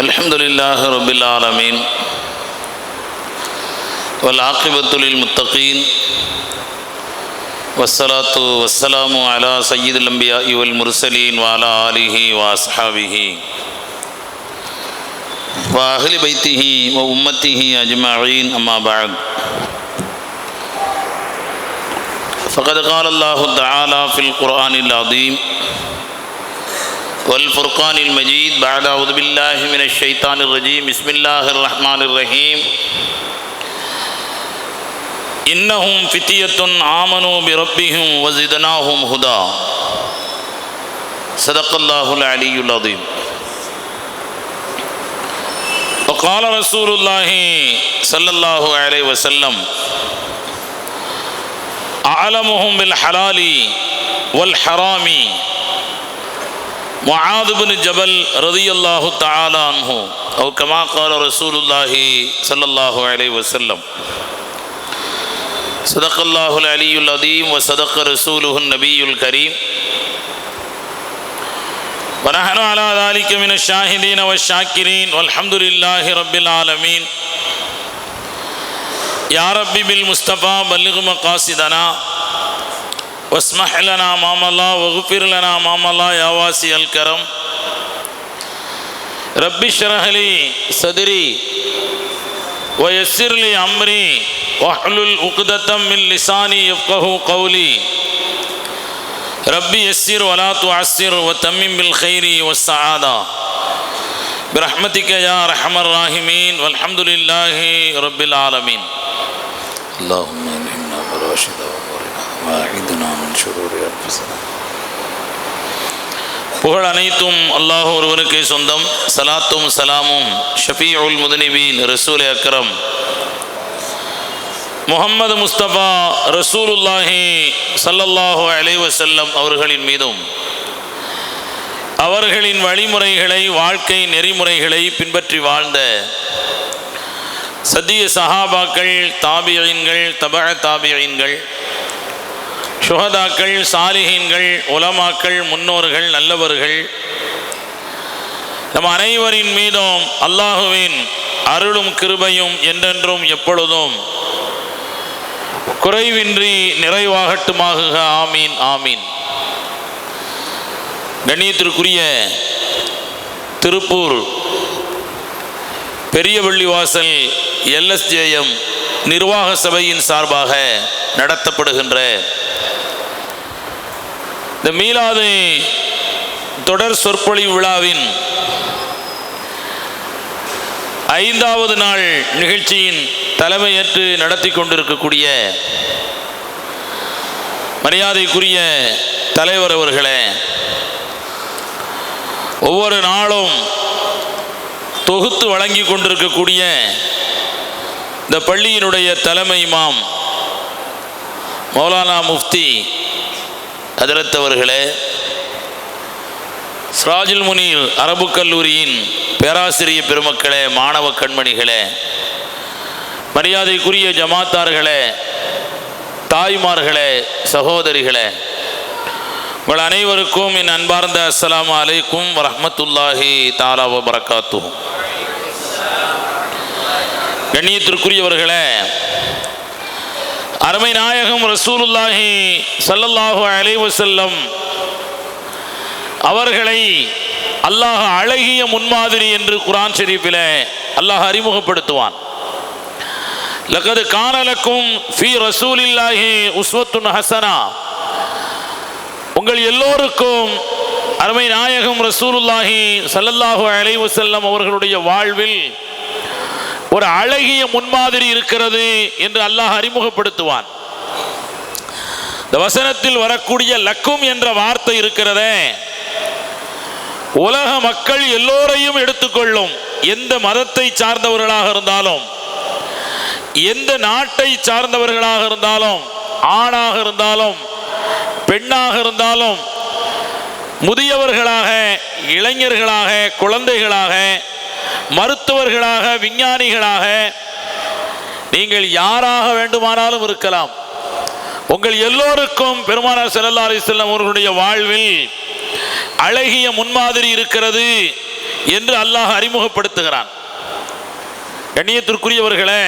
الحمدللہ رب العالمین والعاقبۃ للمتقین والصلاۃ والسلام علی سید الانبیاء والمرسلین وعلی آلہ واصحابہ واہل بیتہ وامتہ اجمعین اما بعد فقد قال اللہ تعالی فی القرآن العظیم والفرقان المجید بعد اعوذ باللہ من الشیطان الرجیم بسم اللہ الرحمن الرحیم انہم فتیۃ آمنوا بربہم وزدناہم ہدا صدق اللہ العلی العظیم وقال رسول اللہ صلی اللہ علیہ وسلم اعلمہم بالحلال والحرام معاذ بن جبل رضی اللہ تعالی عنہ او کما قال رسول اللہ صلی اللہ علیہ وسلم صدق اللہ العلی العظیم وصدق رسولہ النبی الکریم ونحن على ذلك من الشاهدين والشاكرين والحمد لله رب العالمين یا ربی بالمصطفى بلغ مقاصدنا واسمح لنا ما مضى واغفر لنا ما مضى يا واسع الكرم رب اشرح لي صدري ويسر لي امري واحلل عقدة من لساني يفقهوا قولي ربي يسر ولا تعسر وتمم بالخير والسعادة برحمتك يا ارحم الراحمين والحمد لله رب العالمين اللهم الهمنا بالرشد واعذنا من شرور انفسنا. புகழ் அனைத்தும் அல்லாஹ் ஒருவருக்கே சொந்தம். சலாத்தும் சலாமும் ஷஃபீஉல் முத்னிபீன் ரசூல் அக்ரம் முஹம்மது முஸ்தபா ரசூலுல்லாஹி ஸல்லல்லாஹு அலைஹி வஸல்லம் அவர்களின் மீதும் அவர்களின் வழிமுறைகளை வாழ்க்கை நெறிமுறைகளை பின்பற்றி வாழ்ந்த சத்திய சஹாபாக்கள், தாபியீன்கள், தபஅ தாபியீன்கள், ஷுஹதாக்கள், சாலிஹீன்கள், உலமாக்கள், முன்னோர்கள், நல்லவர்கள் நம் அனைவரின் மீதும் அல்லாஹுவின் அருளும் கிருபையும் என்றென்றும் எப்பொழுதும் குறைவின்றி நிறைவாகட்டுமாக. ஆமீன் ஆமீன். கண்ணியத்திற்குரிய திருப்பூர் பெரிய பள்ளிவாசல் LSJM நிர்வாக சபையின் சார்பாக நடத்தப்படுகின்ற இந்த மீலாது தொடர் சொற்பொழிவு விழாவின் 5வது நாள் நிகழ்ச்சியின் தலைமையேற்று நடத்தி கொண்டிருக்கக்கூடிய மரியாதைக்குரிய தலைவர் அவர்களே, ஒவ்வொரு நாளும் தொகுத்து வழங்கி கொண்டிருக்கக்கூடிய இந்த பள்ளியினுடைய தலைமை இமாம் மௌலானா முஃப்தி ஹதரத் அவர்களே, சிராஜுல் முனீர் அரபு கல்லூரியின் பேராசிரியர் பெருமக்களே, மாணவ கண்மணிகளே, மரியாதைக்குரிய ஜமாத்தார்களே, தாய்மார்களே, சகோதரிகளே, உங்கள் அனைவருக்கும் என் அன்பார்ந்த அஸ்ஸலாமு அலைக்கும் வரஹ்மத்துல்லாஹி தஆலா வ பரக்காத்துஹு. கண்ணியத்திற்குரியவர்களே, அருமை நாயகம் ரசூலுல்லாஹி ஸல்லல்லாஹு அலைஹி வஸல்லம் அவர்களை அல்லாஹ் அழகிய முன்மாதிரி என்று குர்ஆன் ஷரீஃபிலே அல்லாஹ் அறிமுகப்படுத்துவான். லகத் கான லக்கும் ஃபீ ரசூலில்லாஹி உஸ்வத்துன் ஹஸனா. உங்கள் எல்லோருக்கும் அருமை நாயகம் ரசூலுல்லாஹி ஸல்லல்லாஹு அலைஹி வஸல்லம் அவர்களுடைய வாழ்வில் ஒரு அழகிய முன்மாதிரி இருக்கிறது என்று அல்லாஹ் அறிமுகப்படுத்துவான். இந்த வசனத்தில் வரக்கூடிய லக்கும் என்ற வார்த்தை இருக்கிறதே, உலக மக்கள் எல்லோரையும் எடுத்துக்கொள்ளும். எந்த மதத்தை சார்ந்தவர்களாக இருந்தாலும், எந்த நாட்டை சார்ந்தவர்களாக இருந்தாலும், ஆணாக இருந்தாலும் பெண்ணாக இருந்தாலும், முதியவர்களாக, இளைஞர்களாக, குழந்தைகளாக, மருத்துவர்களாக, விஞ்ஞானிகளாக, நீங்கள் யாராக வேண்டுமானாலும் இருக்கலாம். உங்கள் எல்லோருக்கும் பெருமானார் ஸல்லல்லாஹு அலைஹி வஸல்லம் அவர்களுடைய வாழ்வில் அழகிய முன்மாதிரி இருக்கிறது என்று அல்லாஹ் அறிமுகப்படுத்துகிறான். கண்ணியத்திற்குரியவர்களே,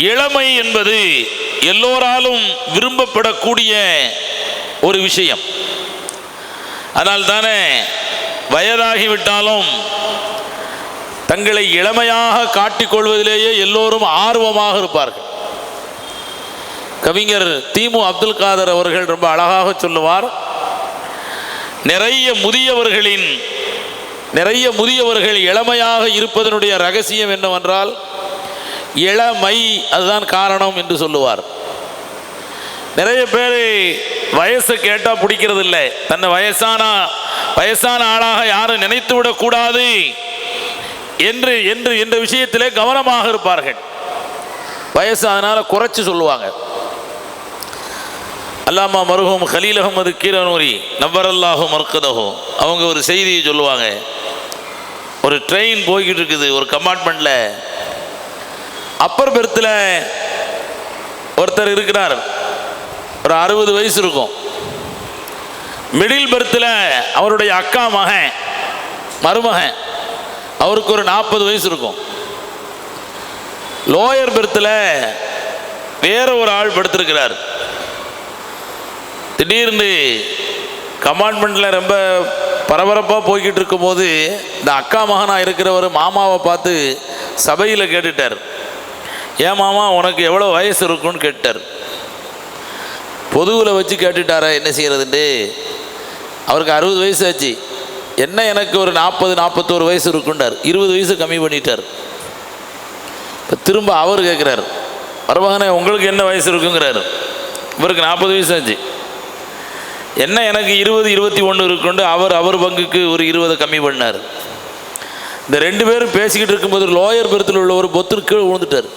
இளமை என்பது எல்லோராலும் விரும்பப்படக்கூடிய ஒரு விஷயம். அதனால் தானே வயதாகிவிட்டாலும் தங்களை இளமையாக காட்டிக்கொள்வதிலேயே எல்லோரும் ஆர்வமாக இருப்பார்கள். கவிஞர் தீமு அப்துல் காதர் அவர்கள் ரொம்ப அழகாக சொல்லுவார், நிறைய முதியவர்கள் இளமையாக இருப்பதனுடைய ரகசியம் என்னவென்றால் இளமை, அதுதான் காரணம் என்று சொல்லுவார். நிறைய பேர் வயசை கேட்டால் பிடிக்கிறது இல்லை. தன்னை வயசான ஆளாக யாரும் நினைத்து விடக்கூடாது என்று என்ற விஷயத்திலே கவனமாக இருப்பார்கள். வயசு அதனால குறைச்சி சொல்லுவாங்க. அல்லாமா மருஹூம் கலீல் அஹ்மது கீரனூரி நவ்வரல்லாஹு மர்கதஹு அவங்க ஒரு செய்தியை சொல்லுவாங்க. ஒரு ட்ரெயின் போய்கிட்டு இருக்குது, ஒரு கம்பார்ட்மெண்ட்டில் அப்பர் பெர்த்தில் ஒருத்தர் இருக்கிறார், ஒரு 60 வயசு இருக்கும். மிடில் பெர்த்தில் அவருடைய அக்கா மருமகன், அவருக்கு ஒரு 40 வயசு இருக்கும். லோயர் பெர்த்தில் வேற ஒரு ஆள் படுத்திருக்கிறார். திடீர்னு கம்பார்ட்மெண்ட்டில் ரொம்ப பரபரப்பாக போய்கிட்டு இருக்கும்போது இந்த அக்கா மகனாக இருக்கிறவர் மாமாவை பார்த்து சபையில் கேட்டுட்டார், ஏன் மாமா உனக்கு எவ்வளோ வயசு இருக்குன்னு கேட்டார். பொதுவில் வச்சு கேட்டுட்டாரா, என்ன செய்கிறதுண்டு? அவருக்கு 60 வயசு ஆச்சு. என்ன எனக்கு ஒரு 40-41 வயசு இருக்குண்டார். 20 வயசு கம்மி பண்ணிட்டார். இப்போ திரும்ப அவர் கேட்குறாரு, மருமகனே உங்களுக்கு என்ன வயசு இருக்குங்கிறாரு. இவருக்கு 40 வயசு ஆச்சு. என்ன எனக்கு 20-21 இருக்குண்டு அவர் பங்குக்கு ஒரு 20 கம்மி பண்ணார். இந்த 2 பேரும் பேசிக்கிட்டு இருக்கும்போது லோயர் பெர்த்தில் உள்ள ஒரு பொத்து கீழே விழுந்துட்டார்.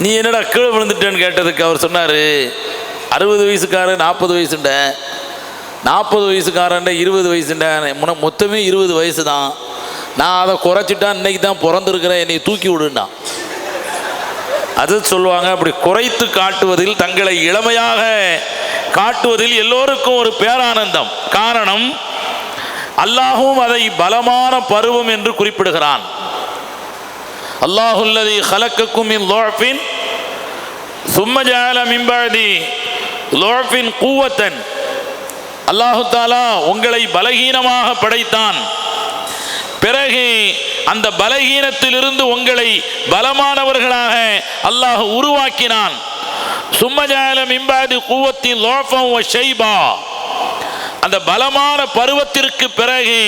நீ என்னடா கீழே விழுந்துட்டேன்னு கேட்டதுக்கு அவர் சொன்னார், 60 வயசுக்காரன் 40 வயசுண்ட, 40 வயசுக்காரன் 20 வயசுண்ட, மொத்தமே 20 வயசு தான். நான் அதை குறைச்சிட்டான், இன்னைக்கு தான் பிறந்திருக்கிறேன், என்னை தூக்கி விடுண்டான். அது சொல்லுவாங்க, அப்படி குறைத்து காட்டுவதில், தங்களை இளமையாக காட்டுவதில் எல்லோருக்கும் ஒரு பேரானந்தம். காரணம், அல்லாஹும் அதை பலமான பருவம் என்று குறிப்பிடுகிறான். அல்லாஹுல்லதி ஹலக்கக்கும் மின் லுஅஃபின் சும்ம ஜஅல மின் பஅதி லுஅஃபின் குவத்தன். அல்லாஹு தஆலா உங்களை பலகீனமாக படைத்தான், பிறகு அந்த பலகீனத்திலிருந்து உங்களை பலமானவர்களாக அல்லாஹ் உருவாக்கினான். சும்ம ஜஅல மின் பஅதி குவத்தின் லுஅஃபன் வ ஷைபா. அந்த பலமான பருவத்திற்கு பிறகு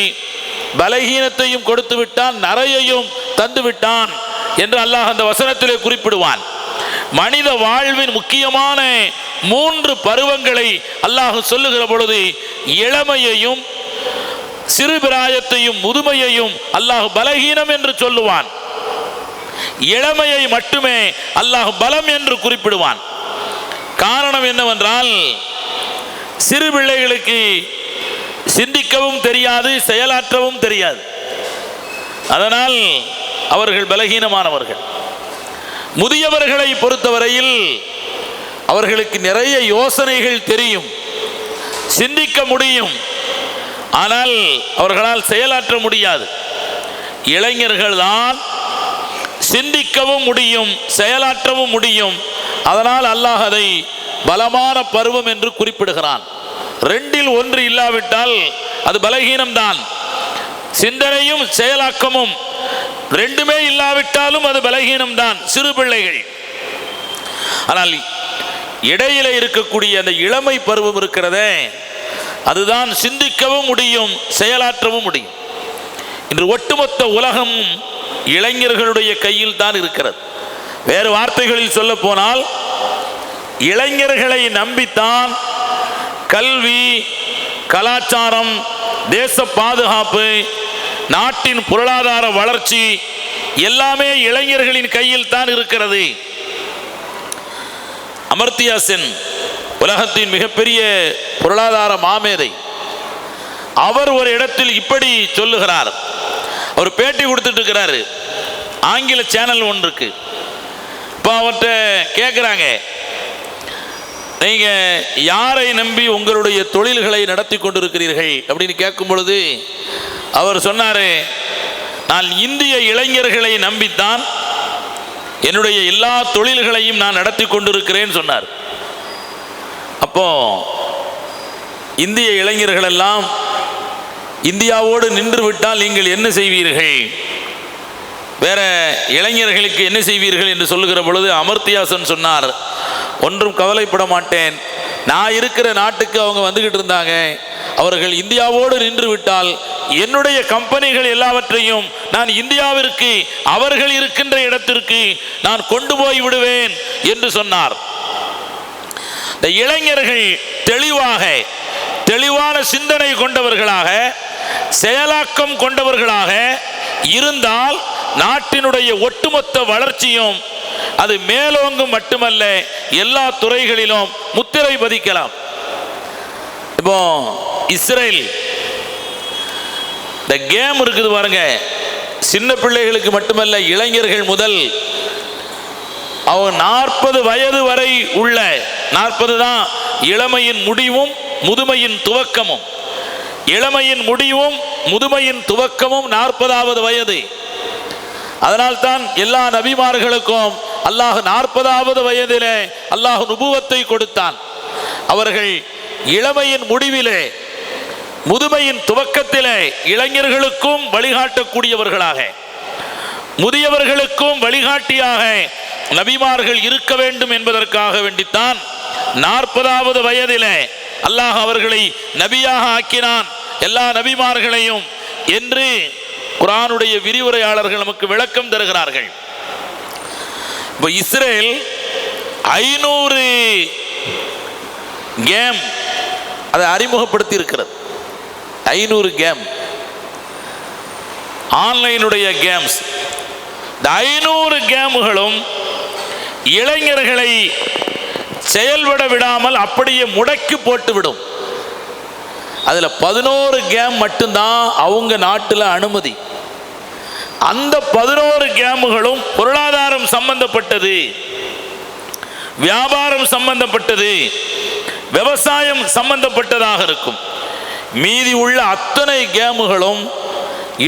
பலகீனத்தையும் கொடுத்து விட்டான், நரையையும் தந்து விட்டான் என்று அல்லாஹ் அந்த வசனத்திலே குறிப்பிடுவான். மனித வாழ்வின் முக்கியமான 3 பருவங்களை அல்லாஹ் சொல்லுகிற பொழுது இளமையையும் சிறுபிராயத்தையும் முதுமையையும் அல்லாஹ் பலகீனம் என்று சொல்லுவான். இளமையை மட்டுமே அல்லாஹ் பலம் என்று குறிப்பிடுவான். காரணம் என்னவென்றால், சிறு பிள்ளைகளுக்கு சிந்திக்கவும் தெரியாது, செயலாற்றவும் தெரியாது. அதனால் அவர்கள் பலகீனமானவர்கள். முதியவர்களை பொறுத்தவரையில் அவர்களுக்கு நிறைய யோசனைகள் தெரியும், சிந்திக்க முடியும், ஆனால் அவர்களால் செயலாற்ற முடியாது. இளைஞர்கள் தான் சிந்திக்கவும் முடியும், செயலாற்றவும் முடியும். அதனால் அல்லாஹ் அதை பலமான பருவம் என்று குறிப்பிடுகிறான். 2இல் 1 இல்லாவிட்டால் அது பலகீனம்தான். சிந்தனையும் செயலாக்கமும் 2மே இல்லாவிட்டாலும் அது பலகீனம்தான், சிறு பிள்ளைகள். ஆனால் இடையில இருக்கக்கூடிய அந்த இளமை பருவம் இருக்கிறதே, அதுதான் சிந்திக்கவும் முடியும், செயலாற்றவும் முடியும். இன்று ஒட்டுமொத்த உலகமும் இளைஞர்களுடைய கையில் தான் இருக்கிறது. வேறு வார்த்தைகளில் சொல்ல போனால், இளைஞர்களை நம்பித்தான் கல்வி, கலாச்சாரம், தேச பாதுகாப்பு, நாட்டின் பொருளாதார வளர்ச்சி எல்லாமே இளைஞர்களின் கையில் தான் இருக்கிறது. அமர்த்தியா சென் உலகத்தின் மிகப்பெரிய பொருளாதார மாமேதை. அவர் ஒரு இடத்தில் இப்படி சொல்லுகிறார். அவர் பேட்டி கொடுத்துட்டு இருக்கிறாரு, ஆங்கில சேனல் ஒன்று இருக்கு. இப்போ அவர்கிட்ட கேட்குறாங்க, நீங்கள் யாரை நம்பி உங்களுடைய தொழில்களை நடத்தி கொண்டிருக்கிறீர்கள் அப்படின்னு கேட்கும் பொழுது அவர் சொன்னாரு, நான் இந்திய இளைஞர்களை நம்பித்தான் என்னுடைய எல்லா தொழில்களையும் நான் நடத்தி கொண்டிருக்கிறேன் சொன்னார். அப்போ இந்திய இளைஞர்கள் எல்லாம் இந்தியாவோடு நின்று விட்டால் நீங்கள் என்ன செய்வீர்கள், வேற இளைஞர்களுக்கு என்ன செய்வீர்கள் என்று சொல்லுகிற பொழுது அமர்த்தியாசன் சொன்னார், ஒன்றும் கவலைப்பட மாட்டேன், நான் இருக்கிற நாட்டுக்கு அவங்க வந்துகிட்டு இருந்தாங்க, அவர்கள் இந்தியாவோடு நின்று விட்டால் என்னுடைய கம்பெனிகள் எல்லாவற்றையும் நான் இந்தியாவிற்கு அவர்கள் இருக்கின்ற இடத்திற்கு நான் கொண்டு போய் விடுவேன் என்று சொன்னார். இந்த இளைஞர்கள் தெளிவான சிந்தனை கொண்டவர்களாக, செயலாக்கம் கொண்டவர்களாக இருந்தால் நாட்டினுடைய ஒட்டுமொத்த வளர்ச்சியும் அது மேலோங்கும் மட்டுமல்ல, எல்லா துறைகளிலும் முத்திரை பதிக்கலாம். இப்போ இஸ்ரேல் இந்த கேம் இருக்குது பாருங்க, சின்ன பிள்ளைகளுக்கு மட்டுமல்ல, இளைஞர்கள் முதல் அவங்க 40 வயது வரை உள்ள, 40 தான் இளமையின் முடிவும் முதுமையின் துவக்கமும், இளமையின் முடிவும் முதுமையின் துவக்கமும் 40வது வயது. அதனால்தான் எல்லா நபிமார்களுக்கும் அல்லாஹ் 40வது வயதிலே அல்லாஹ் நுபுவத்தை கொடுத்தான். அவர்கள் இளமையின் முடிவிலே முதுமையின் துவக்கத்திலே இளைஞர்களுக்கும் வழிகாட்டக்கூடியவர்களாக, முதியவர்களுக்கும் வழிகாட்டியாக நபிமார்கள் இருக்க வேண்டும் என்பதற்காக வேண்டித்தான் 40வது வயதிலே அல்லாஹ் அவர்களை நபியாக ஆக்கினான், எல்லா நபிமார்களையும் என்று குர்ஆனுடைய விரிவுரையாளர்கள் நமக்கு விளக்கம் தருகிறார்கள். இப்போ இஸ்ரேல் 500 கேம் அதை அறிமுகப்படுத்தி இருக்கிறது. 500 கேம், ஆன்லைனுடைய கேம்ஸ். இந்த 500 கேமுகளும் இளைஞர்களை செயல்பட விடாமல் அப்படியே முடக்கி போட்டுவிடும். அதில் 11 கேம் மட்டும்தான் அவங்க நாட்டில் அனுமதி. அந்த 11 கேமுகளும் பொருளாதாரம் சம்பந்தப்பட்டது, வியாபாரம் சம்பந்தப்பட்டது, விவசாயம் சம்பந்தப்பட்டதாக இருக்கும். மீதி உள்ள அத்தனை கேமுகளும்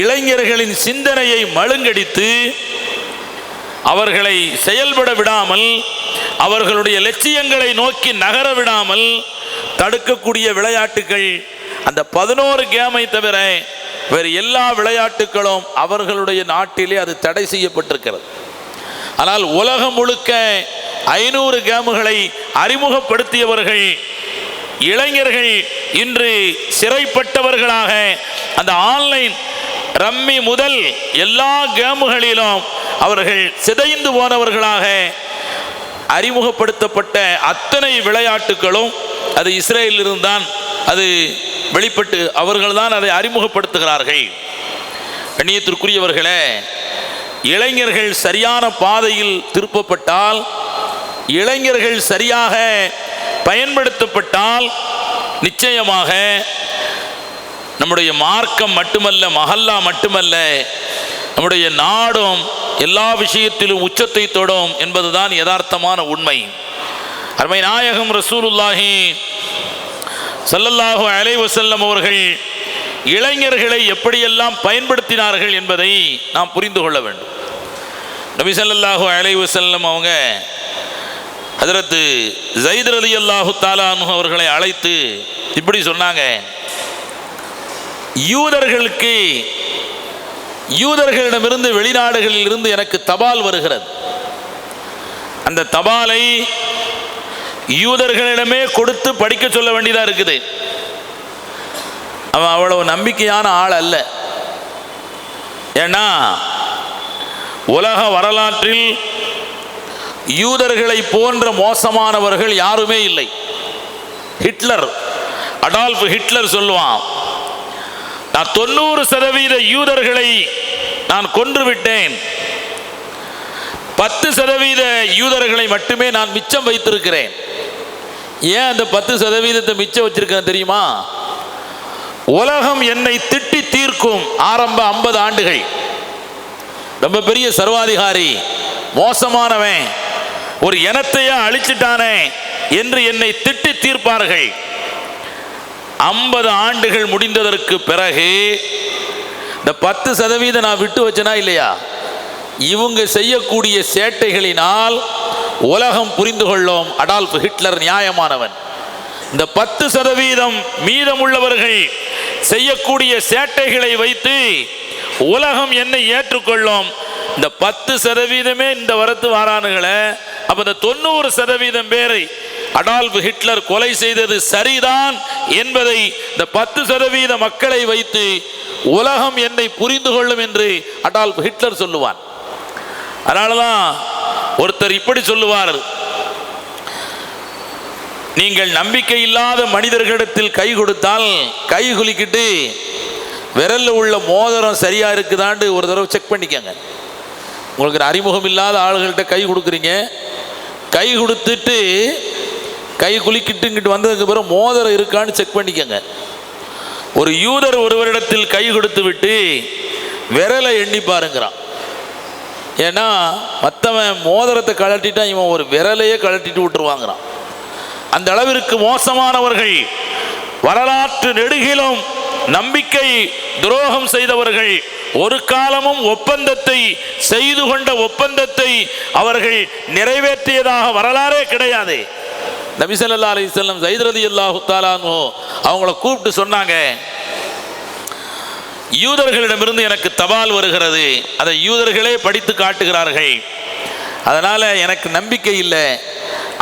இளைஞர்களின் சிந்தனையை மழுங்கடித்து அவர்களை செயல்பட விடாமல், அவர்களுடைய லட்சியங்களை நோக்கி நகர விடாமல் தடுக்கக்கூடிய விளையாட்டுகள் அந்த 11 கேமை தவிர வேறு எல்லா விளையாட்டுகளும் அவர்களுடைய நாட்டிலே அது தடை செய்யப்பட்டிருக்கிறது. ஆனால் உலகம் முழுக்க 500 கேமுகளை அறிமுகப்படுத்தியவர்கள் இளைஞர்கள் இன்று சிறைப்பட்டவர்களாக, அந்த ஆன்லைன் ரம்மி முதல் எல்லா கேமுகளிலும் அவர்கள் சிதைந்து போனவர்களாக அறிமுகப்படுத்தப்பட்ட அத்தனை விளையாட்டுகளும் அது இஸ்ரேலில் தான் அது வெளிப்பட்டு அவர்கள்தான் அதை அறிமுகப்படுத்துகிறார்கள். கண்ணியத்திற்குரியவர்களே, இளைஞர்கள் சரியான பாதையில் திருப்பப்பட்டால், இளைஞர்கள் சரியாக பயன்படுத்தப்பட்டால் நிச்சயமாக நம்முடைய மார்க்கம் மட்டுமல்ல, மஹல்லா மட்டுமல்ல, நம்முடைய நாடும் எல்லா விஷயத்திலும் உச்சத்தை தொடும் என்பதுதான் யதார்த்தமான உண்மை. அருமை நாயகம் ரசூலுல்லாஹி ஸல்லல்லாஹு அலைஹி வஸல்லம் அவர்கள் இளைஞர்களை எப்படியெல்லாம் பயன்படுத்தினார்கள் என்பதை நாம் புரிந்து கொள்ள வேண்டும். நபி ஸல்லல்லாஹு அலைஹி வஸல்லம் அவங்க ஹஜ்ரத் ஸைத் ரலியல்லாஹு தஆலா அன்ஹு அவர்களை அழைத்து இப்படி சொன்னாங்க, யூதர்களிடமிருந்து வெளிநாடுகளில் இருந்து எனக்கு தபால் வருகிறது, அந்த தபாலை யூதர்களிடமே கொடுத்து படிக்க சொல்ல வேண்டியதாக இருக்குது. அவன் அவ்வளவு நம்பிக்கையான ஆள் அல்ல. ஏன்னா உலக வரலாற்றில் யூதர்களை போன்ற மோசமானவர்கள் யாருமே இல்லை. ஹிட்லர், அடால்ஃப் ஹிட்லர் சொல்லுவான், நான் 90% யூதர்களை நான் கொன்று விட்டேன், 10% யூதர்களை மட்டுமே நான் மிச்சம் வைத்திருக்கிறேன். ஏன் அந்த 10% மிச்சம் வச்சிருக்கேன் தெரியுமா? உலகம் என்னை திட்டி தீர்க்கும். ஆரம்ப 50 ஆண்டுகள் ரொம்ப பெரிய சர்வாதிகாரி, மோசமானவன், ஒரு இனத்தையே அழிச்சிட்டானே என்று என்னை திட்டி தீர்ப்பார்கள். 50 ஆண்டுகள் முடிந்ததற்கு பிறகு இந்த 10% நான் விட்டு வச்சனா இல்லையா? இவங்க செய்யக்கூடிய சேட்டைகளினால் உலகம் புரிந்து கொள்ளும் அடால்ஃப் ஹிட்லர் நியாயமானவன். இந்த 10% மீதமுள்ளவர்கள் செய்யக்கூடிய சேட்டைகளை வைத்து உலகம் என்னை ஏற்றுக்கொள்ளும். இந்த 10% இந்த வரத்து வாரானுகளை, அப்ப இந்த 90% பேரை அடால்ஃப் ஹிட்லர் கொலை செய்தது சரிதான் என்பதை இந்த 10% மக்களை வைத்து உலகம் என்னை புரிந்து கொள்ளும் என்று அடால்ஃப் ஹிட்லர் சொல்லுவான். அதனாலதான் ஒருத்தர் இப்படி சொல்லுவார், நீங்கள் நம்பிக்கை இல்லாத மனிதர்களிடத்தில் கை கொடுத்தால் கை குலுக்கிட்டு விரல்ல உள்ள மோதிரம் சரியா இருக்குதான்னு ஒரு தடவை செக் பண்ணிக்கங்க. உங்களுக்கு அறிமுகம் இல்லாத ஆளுகள்கிட்ட கை கொடுக்குறீங்க, கை கொடுத்துட்டு கை குலுக்கிட்டு இங்கிட்டு வந்ததுக்கு பிறகு மோதிரம் இருக்கான்னு செக் பண்ணிக்கங்க. ஒரு யூதர் ஒருவரிடத்தில் கை கொடுத்து விட்டு விரலை எண்ணி பாருங்கிறான். ஏன்னா மற்றவன் மோதிரத்தை கழட்டிட்டா இவன் ஒரு விரலையே கழட்டிட்டு விட்டுருவாங்கிறான். அந்த அளவிற்கு மோசமானவர்கள், வரலாற்று நெடுகிலும் நம்பிக்கை துரோகம் செய்தவர்கள், ஒரு காலமும் ஒப்பந்தத்தை செய்து கொண்ட ஒப்பந்தத்தை அவர்கள் நிறைவேற்றியதாக வரலாறே கிடையாது. நபி ஸல்லல்லாஹு அலைஹி வஸல்லம் ஸைத் ரலியல்லாஹு தஆலா அன்ஹு அவங்கள கூப்பிட்டு சொன்னாங்க, யூதர்களிடமிருந்து எனக்கு தபால் வருகிறது, அதை யூதர்களே படித்து காட்டுகிறார்கள், அதனால எனக்கு நம்பிக்கை இல்லை,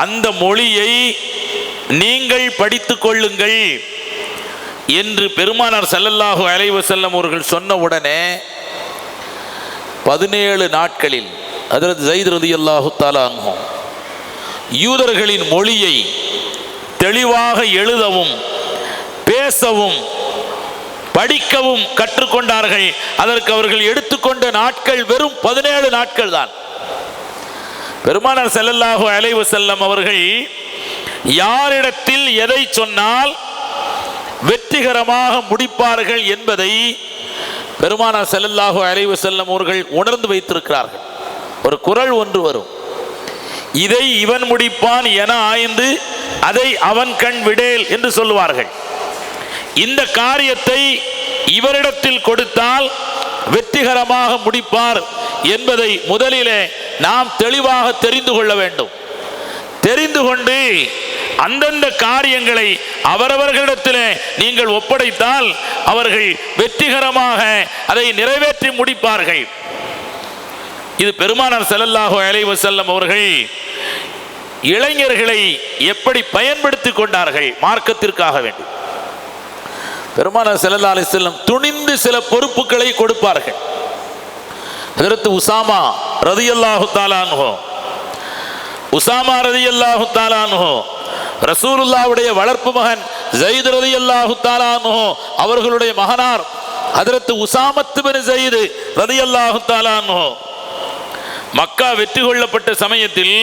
அந்த மொழியை நீங்கள் படித்து கொள்ளுங்கள் என்று பெருமானார் ஸல்லல்லாஹு அலைஹி வஸல்லம் அவர்கள் சொன்ன உடனே 17 நாட்களில் ஹஜ்ரத் ஸைத் ரலியல்லாஹு தஆலா அன்ஹு யூதர்களின் மொழியை தெளிவாக எழுதவும் பேசவும் படிக்கவும் கற்றுக்கொண்டார்கள். அதற்கு அவர்கள் எடுத்துக்கொண்ட நாட்கள் வெறும் 17 நாட்கள் தான். பெருமானார் ஸல்லல்லாஹு அலைஹி வஸல்லம் அவர்கள் யாரிடத்தில் எதை சொன்னால் வெற்றிகரமாக முடிப்பார்கள் என்பதை பெருமானார் ஸல்லல்லாஹு அலைஹி வஸல்லம் அவர்கள் உணர்ந்து வைத்திருக்கிறார்கள். ஒரு குறள் ஒன்று வரும், இதை இவன் முடிப்பான் என ஆய்ந்து அதை அவன் கண் விடேல் என்று சொல்லுவார்கள். இந்த காரியத்தை இவரிடத்தில் கொடுத்தால் வெற்றிகரமாக முடிப்பார் என்பதை முதலிலே நாம் தெளிவாக தெரிந்து கொள்ள வேண்டும். தெரிந்து கொண்டு அந்தந்த காரியங்களை அவரவர்களிடத்திலே நீங்கள் ஒப்படைத்தால் அவர்கள் வெற்றிகரமாக அதை நிறைவேற்றி முடிப்பார்கள். இது பெருமானார் ஸல்லல்லாஹு அலைஹி வஸல்லம் அவர்கள் இளைஞர்களை எப்படி பயன்படுத்தி கொண்டார்கள் மார்க்கத்திற்காக வேண்டி. பெருமானார் ஸல்லல்லாஹு அலைஹி வஸல்லம் துணிந்து சில பொறுப்புகளை கொடுப்பார்கள். ஹஜ்ரத் உஸாமா ரலியல்லாஹு தஆலா அன்ஹு, உஸாமா ரலியல்லாஹு தஆலா அன்ஹு ரசூலுல்லாஹ்வுடைய வளர்ப்பு மகன் ஸைத் ரலியல்லாஹு தஆலா அன்ஹு அவர்களுடைய மகனார் ஹஜ்ரத் உஸாமத் பின் ஸைத் ரலியல்லாஹு தஆலா அன்ஹு மக்கா வெற்றி கொள்ளப்பட்ட சமயத்தில்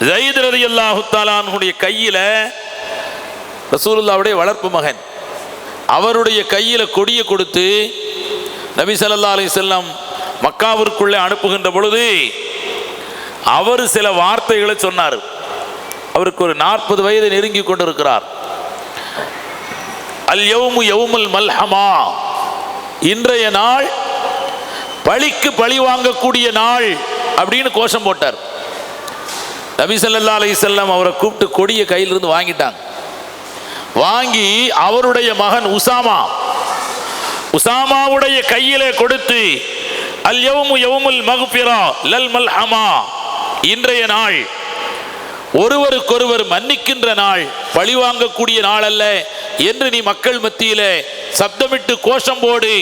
ஸைத் ரலியல்லாஹு தஆலா அன்ஹுடைய கையில ரசூலுல்லாஹ்வுடைய வளர்ப்பு மகன் அவருடைய கையில கொடியை கொடுத்து நபி ஸல்லல்லாஹு அலைஹி வஸல்லம் மக்காவிற்குள்ளே அனுப்புகின்ற பொழுது அவர் சில வார்த்தைகளை சொன்னார். அவருக்கு ஒரு 40 வயது நெருங்கி கொண்டிருக்கிறார். அல் யௌமு யௌமுல் மல்ஹமா, இன்றைய நாள் பழிக்கு பழி வாங்கக்கூடிய நாள் அப்படின்னு கோஷம் போட்டார். நபி ஸல்லல்லாஹு அலைஹி வஸல்லம் அவரை கூப்பிட்டு கொடியை கையிலிருந்து வாங்கிட்டாங்க. வாங்கி அவருடைய மகன் உஸாமாவுடைய கையிலே கொடுத்து அல் யௌமு யௌமுல் மக்ஃபிரா லல் மல்ஹமா, இன்றைய நாள் ஒருவருக்கொருவர் மன்னிக்கின்ற நாள், பழி வாங்கக்கூடிய நாள் அல்ல என்று நீ மக்கள் மத்தியிலே சப்தமிட்டு கோஷம் போடு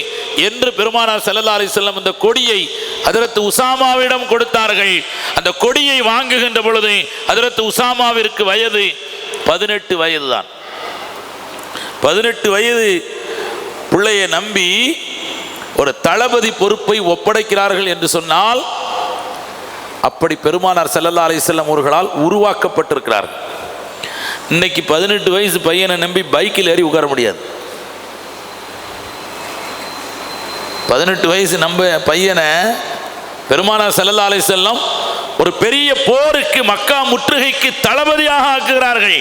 என்று பெருமானார் ஸல்லல்லாஹு அலைஹி வஸல்லம் அந்த கொடியை ஹஜ்ரத் உஸாமாவிடம் கொடுத்தார்கள். அந்த கொடியை வாங்குகின்ற பொழுது ஹஜ்ரத் உஸாமாவிற்கு வயது 18 வயது தான். 18 வயது பிள்ளையை நம்பி ஒரு தளபதி பொறுப்பை ஒப்படைக்கிறார்கள் என்று சொன்னால் அப்படி பெருமானார் ஸல்லல்லாஹு அலைஹி வஸல்லம் அவர்களால் உருவாக்கப்பட்டிருக்கிறார்கள். இன்னைக்கு 18 வயசு பையனை நம்பி பைக்கில் ஏறி உட்கார முடியாது. 18 வயசு நம்ம பையனை பெருமானார் ஸல்லல்லாஹு அலைஹி வஸல்லம் ஒரு பெரிய போருக்கு மக்கா முற்றுகைக்கு தளபதியாக ஆக்குகிறார்கள்.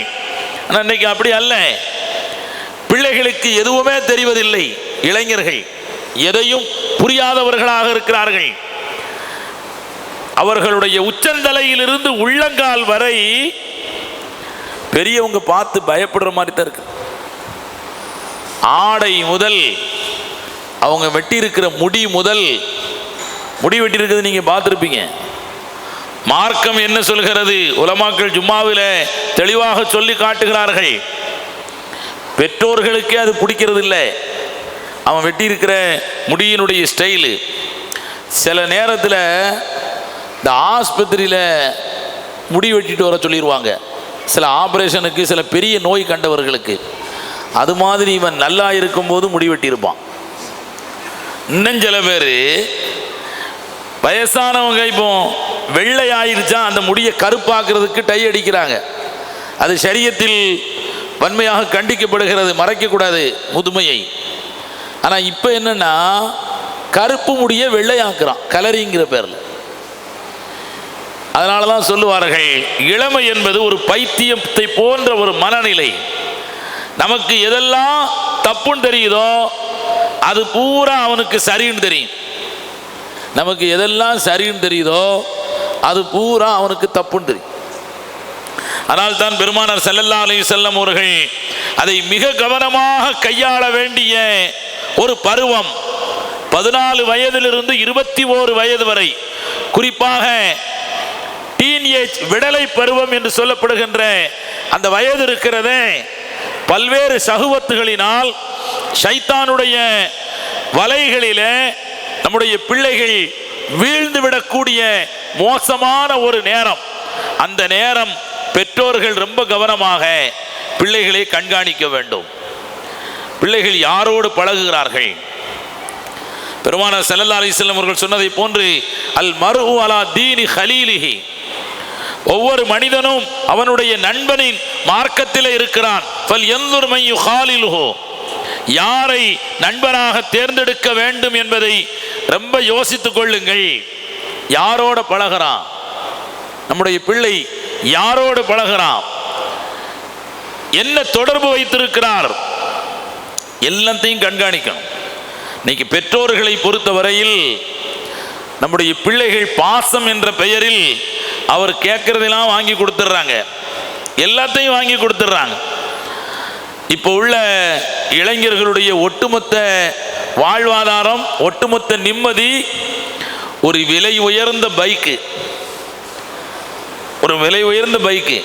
ஆனால் இன்னைக்கு அப்படி அல்ல. பிள்ளைகளுக்கு எதுவுமே தெரிவதில்லை. இளைஞர்கள் எதையும் புரியாதவர்களாக இருக்கிறார்கள். அவர்களுடைய உச்சந்தலையிலிருந்து உள்ளங்கால் வரை பெரியவங்க பார்த்து பயப்படுற மாதிரி தான் இருக்கு. ஆடை முதல் அவங்க வெட்டி இருக்கிற முடி முதல், முடி வெட்டி இருக்கிறது நீங்க பார்த்துருப்பீங்க. மார்க்கம் என்ன சொல்கிறது? உலமாக்கள் ஜும்மாவில் தெளிவாக சொல்லி காட்டுகிறார்கள். பெற்றோர்களுக்கே அது பிடிக்கிறது இல்லை, அவன் வெட்டி இருக்கிற முடியினுடைய ஸ்டைலு. சில நேரத்தில் இந்த ஆஸ்பத்திரியில் முடி வெட்டிட்டு வர சொல்லிடுவாங்க, சில ஆப்ரேஷனுக்கு, சில பெரிய நோய் கண்டவர்களுக்கு. அது மாதிரி இவன் நல்லா இருக்கும்போது முடி வெட்டியிருப்பான். இன்னும் சில பேர் வயசானவங்க இப்போ வெள்ளை ஆயிடுச்சா அந்த முடியை கருப்பாக்குறதுக்கு டை அடிக்கிறாங்க. அது ஷரியத்தில் வன்மையாக கண்டிக்கப்படுகிறது, மறைக்கக்கூடாது முதுமையை. ஆனால் இப்போ என்னன்னா கருப்பு முடியை வெள்ளையாக்குறான் கலரிங்கிற பேரில். அதனால தான் சொல்லுவார்கள், இளமை என்பது ஒரு பைத்தியத்தை போன்ற ஒரு மனநிலை. நமக்கு எதெல்லாம் தப்புன்னு தெரியுதோ அது பூரா அவனுக்கு சரின்னு தெரியும். நமக்கு எதெல்லாம் சரின்னு தெரியுதோ அது பூரா அவனுக்கு தப்புன்னு தெரியும். அதனால் தான் பெருமானார் ஸல்லல்லாஹு அலைஹி வஸல்லம் அவர்கள் அதை மிக கவனமாக கையாள வேண்டிய ஒரு பருவம் 14 வயதிலிருந்து 21 வயது வரை, குறிப்பாக டீன்ஏஜ் விடலை பருவம் என்று சொல்லப்படுகின்ற அந்த வயது இருக்கிறதே, பல்வேறு சஹுவத்துகளினால் ஷைத்தானுடைய வலைகளிலே நம்முடைய பிள்ளைகள் வீழ்ந்து விடக்கூடிய மோசமான ஒரு நேரம். அந்த நேரம் பெற்றோர்கள் ரொம்ப கவனமாக பிள்ளைகளை கண்காணிக்க வேண்டும். பிள்ளைகள் யாரோடு பழகுகிறார்கள்? பெருமானார் ஸல்லல்லாஹு அலைஹி வஸல்லம் அவர்கள் சொன்னதை போன்று அல் மர்உ அலா தீனி ஹலீலிஹி, ஒவ்வொரு மனிதனும் அவனுடைய நண்பனின் மார்க்கத்தில் இருக்கிறான். ஃபல் யன்துர் மன் யுகாலிலுஹு, யாரை நண்பனாக தேர்ந்தெடுக்க வேண்டும் என்பதை ரொம்ப யோசித்துக் கொள்ளுங்கள். யாரோட பழகிறான் நம்முடைய பிள்ளை, யாரோடு பழகிறான், என்ன தொடர்பு வைத்திருக்கிறார், எல்லாத்தையும் கண்காணிக்கணும். இன்னைக்கு பெற்றோர்களை பொறுத்தவரையில் நம்முடைய பிள்ளைகள் பாசம் என்ற பெயரில் அவர் கேட்கறதெல்லாம் வாங்கி கொடுத்துட்றாங்க, எல்லாத்தையும் வாங்கி கொடுத்துட்றாங்க. இப்போ உள்ள இளைஞர்களுடைய ஒட்டுமொத்த வாழ்வாதாரம், ஒட்டுமொத்த நிம்மதி ஒரு விலை உயர்ந்த பைக்கு, ஒரு விலை உயர்ந்த பைக்கு.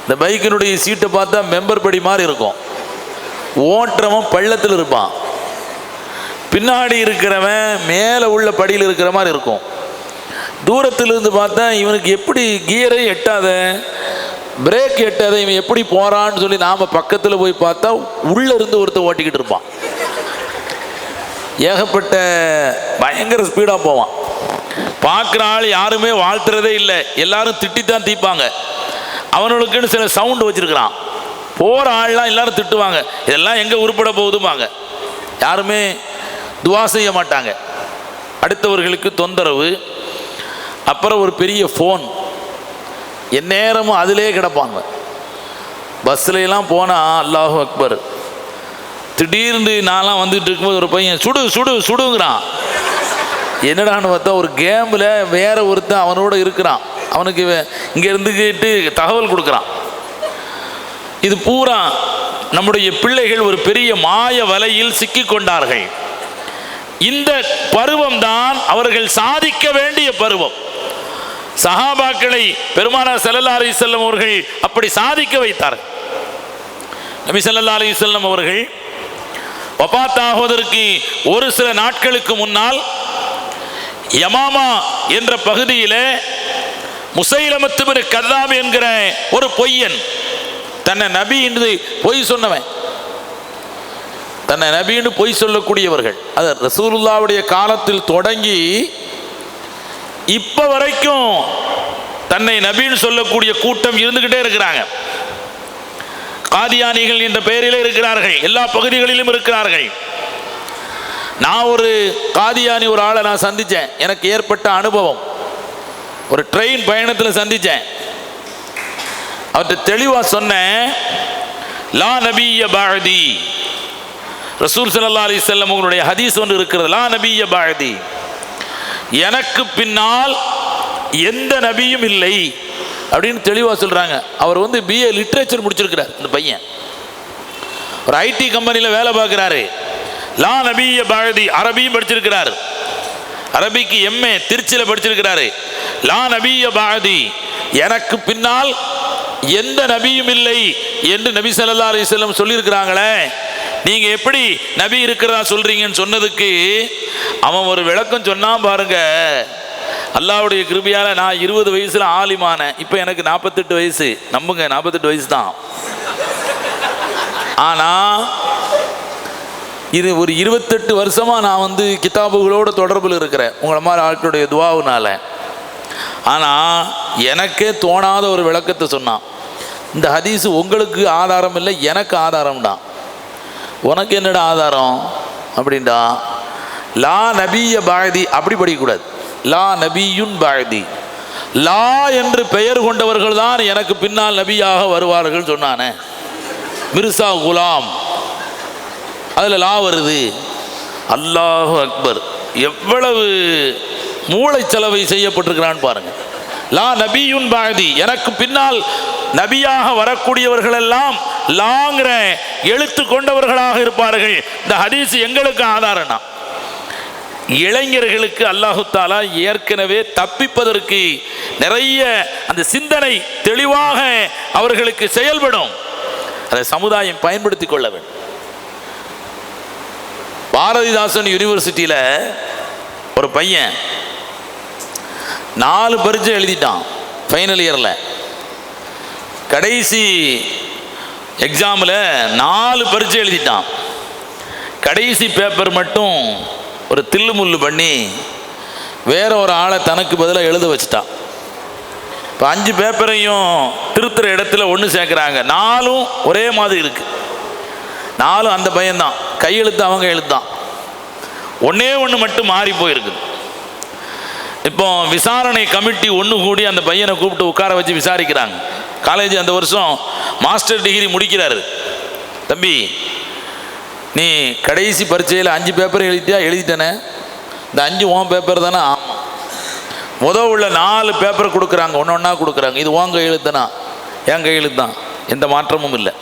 இந்த பைக்கினுடைய சீட்டை பார்த்தா மெம்பர் படி மாதிரி இருக்கும். ஓட்டுறவன் பள்ளத்தில் இருப்பான், பின்னாடி இருக்கிறவன் மேலே உள்ள படியில் இருக்கிற மாதிரி இருக்கும். தூரத்திலிருந்து பார்த்தா இவனுக்கு எப்படி கியரை எட்டாத, பிரேக் எட்டாத, இவன் எப்படி போகிறான்னு சொல்லி நாம் பக்கத்தில் போய் பார்த்தா உள்ளே இருந்து ஒருத்தர் ஓட்டிக்கிட்டு இருப்பான். ஏகப்பட்ட பயங்கர ஸ்பீடாக போவான். பார்க்குற ஆள் யாருமே வாழ்த்துறதே இல்லை, எல்லாரும் திட்டித்தான் தீப்பாங்க. அவனுக்குன்னு சில சவுண்டு வச்சுருக்கிறான். போகிற ஆள்லாம் எல்லாரும் திட்டுவாங்க, இதெல்லாம் எங்கே உருப்பட போகுதுமாங்க. யாருமே துவா செய்ய மாட்டாங்க, அடுத்தவர்களுக்கு தொந்தரவு. அப்புறம் ஒரு பெரிய ஃபோன், எந்நேரமும் அதிலே கிடப்பாங்க. பஸ்ஸிலலாம் போனால் அல்லாஹு அக்பர், திடீர்னு நான்லாம் வந்துட்டு இருக்கும்போது ஒரு பையன் சுடு சுடு சுடுங்கிறான். என்னடான்னு பார்த்தா ஒரு கேமில் வேற ஒருத்தன் அவனோட இருக்கிறான், அவனுக்கு இங்கே இருந்துக்கிட்டு தகவல் கொடுக்குறான். இது பூரா நம்முடைய பிள்ளைகள் ஒரு பெரிய மாய வலையில் சிக்கி கொண்டார்கள். இந்த பருவம் தான் அவர்கள் சாதிக்க வேண்டிய பருவம். சஹாபாக்களை பெருமானார் ஸல்லல்லாஹு அலைஹி வஸல்லம் அவர்கள் அப்படி சாதிக்க வைத்தார்கள். நபி ஸல்லல்லாஹு அலைஹி வஸல்லம் அவர்கள் வஃபாத்தாகுவதற்கு ஒரு சில நாட்களுக்கு முன்னால் யமாமா என்ற பகுதியிலே முசைலமத்து பின் கذாப் என்கிற ஒரு பொய்யன், தன்னை நபி என்று பொய் சொன்னவன், தன்னை நபின்னு பொய் சொல்லக்கூடியவர்கள், அது ரசூலுல்லாவுடைய காலத்தில் தொடங்கி இப்போ வரைக்கும் தன்னை நபின்னு சொல்லக்கூடிய கூட்டம் இருந்துக்கிட்டே இருக்கிறாங்க. காதியானிகள் என்ற பெயரிலே இருக்கிறார்கள், எல்லா பகுதிகளிலும் இருக்கிறார்கள். நான் ஒரு காதியானி ஒரு ஆளை நான் சந்தித்தேன், எனக்கு ஏற்பட்ட அனுபவம். ஒரு ட்ரெயின் பயணத்தில் சந்தித்தேன். அவர்கிட்ட தெளிவாக சொன்னேன், லா நபிய பாதி, ரசூல் ஸல்லல்லாஹு அலைஹி வஸல்லம் அவர்களுடைய ஹதீஸ் ஒன்று இருக்கிறது, லா நபிய பஅதி, எனக்கு பின்னால் எந்த நபியும் இல்லை அப்படின்னு தெளிவாக சொல்கிறாங்க. அவர் வந்து பிஏ லிட்ரேச்சர் முடிச்சிருக்கிறார். இந்த பையன் ஒரு ஐடி கம்பெனியில் வேலை பார்க்குறாரு. லா நபிய பஅதி அரபியும் படிச்சிருக்கிறார். அரபிக்கு எம்ஏ திருச்சியில் படிச்சிருக்கிறாரு. லா நபிய பஅதி, எனக்கு பின்னால் எந்த நபியும் இல்லை என்று நபி ஸல்லல்லாஹு அலைஹி வஸல்லம் சொல்லியிருக்கிறாங்களே, நீங்க எப்படி நபி இருக்கிறதா சொல்றீங்கன்னு சொன்னதுக்கு அவன் ஒரு விளக்கம் சொன்னான் பாருங்க. அல்லாஹ்வுடைய கிருபையால நான் 20 வயசுல ஆலிமான, இப்போ எனக்கு 48 வயசு. நம்புங்க, 48 வயசு தான். ஆனா இது ஒரு 28 வருஷமா நான் வந்து கிதாபுகளோட தொடர்பில் இருக்கிறேன், உங்களை மாதிரி ஆட்களுடைய துவாவுனால. ஆனால் எனக்கே தோணாத ஒரு விளக்கத்தை சொன்னான். இந்த ஹதீஸ் உங்களுக்கு ஆதாரம் இல்லை, எனக்கு ஆதாரம்டா. உனக்கு என்னடா ஆதாரம் அப்படின்டா, லா நபிய பஅதி அப்படி படிக்கக்கூடாது, லா நபியுன் பஅதி, லா என்று பெயர் கொண்டவர்கள் தான் எனக்கு பின்னால் நபியாக வருவார்கள் சொன்னானே. மிர்சா குலாம் அதில் லா வருது. அல்லாஹு அக்பர், எவ்வளவு மூளைச்சலவை செய்யப்பட்டிருக்கிறான்னு பாருங்க. லா நபியுன் பஅதி, எனக்கு பின்னால் நபியாக வரக்கூடியவர்கள் எல்லாம் லாங்கிற எழுத்து கொண்டவர்களாக இருப்பார்கள். இந்த ஹதீஸ் எங்களுக்கு ஆதாரம்னா, இளைஞர்களுக்கு அல்லாஹு தஆலா ஏற்கனவே தப்பிப்பதற்கு நிறைய அந்த சிந்தனை தெளிவாக அவர்களுக்கு செயல்படும். அதை சமுதாயம் பயன்படுத்தி கொள்ள வேண்டும். பாரதிதாசன் யூனிவர்சிட்டியில் ஒரு பையன் 4 பரீட்சை எழுதிட்டான் ஃபைனல் இயரில். கடைசி எக்ஸாமில் 4 பரீட்சை எழுதிட்டான். கடைசி பேப்பர் மட்டும் ஒரு தில்லுமுள்ளு பண்ணி வேற ஒரு ஆளை தனக்கு பதிலாக எழுத வச்சுட்டான். இப்போ 5 பேப்பரையும் திருத்துற இடத்துல ஒன்று சேர்க்குறாங்க. 4ம் ஒரே மாதிரி இருக்குது. 4ம் அந்த பையன்தான், கையெழுத்து அவங்க எழுத்தான். ஒன்றே ஒன்று மட்டும் மாறி போயிருக்குது. இப்போ விசாரணை கமிட்டி ஒன்று கூடி அந்த பையனை கூப்பிட்டு உட்கார வச்சு விசாரிக்கிறாங்க. காலேஜ் அந்த வருஷம் மாஸ்டர் டிகிரி முடிக்கிறாரு. தம்பி, நீ கடைசி பரீட்சையில் 5 பேப்பர் எழுதிட்டியா? எழுதிட்டேனே. இந்த 5 உன் பேப்பர் தானே? ஆமாம். முதல் உள்ள 4 பேப்பர் கொடுக்குறாங்க, ஒன்று ஒன்றா கொடுக்குறாங்க. இது உன் கையெழுத்து தானா? என் கையெழுத்து தான், எந்த மாற்றமும் இல்லை.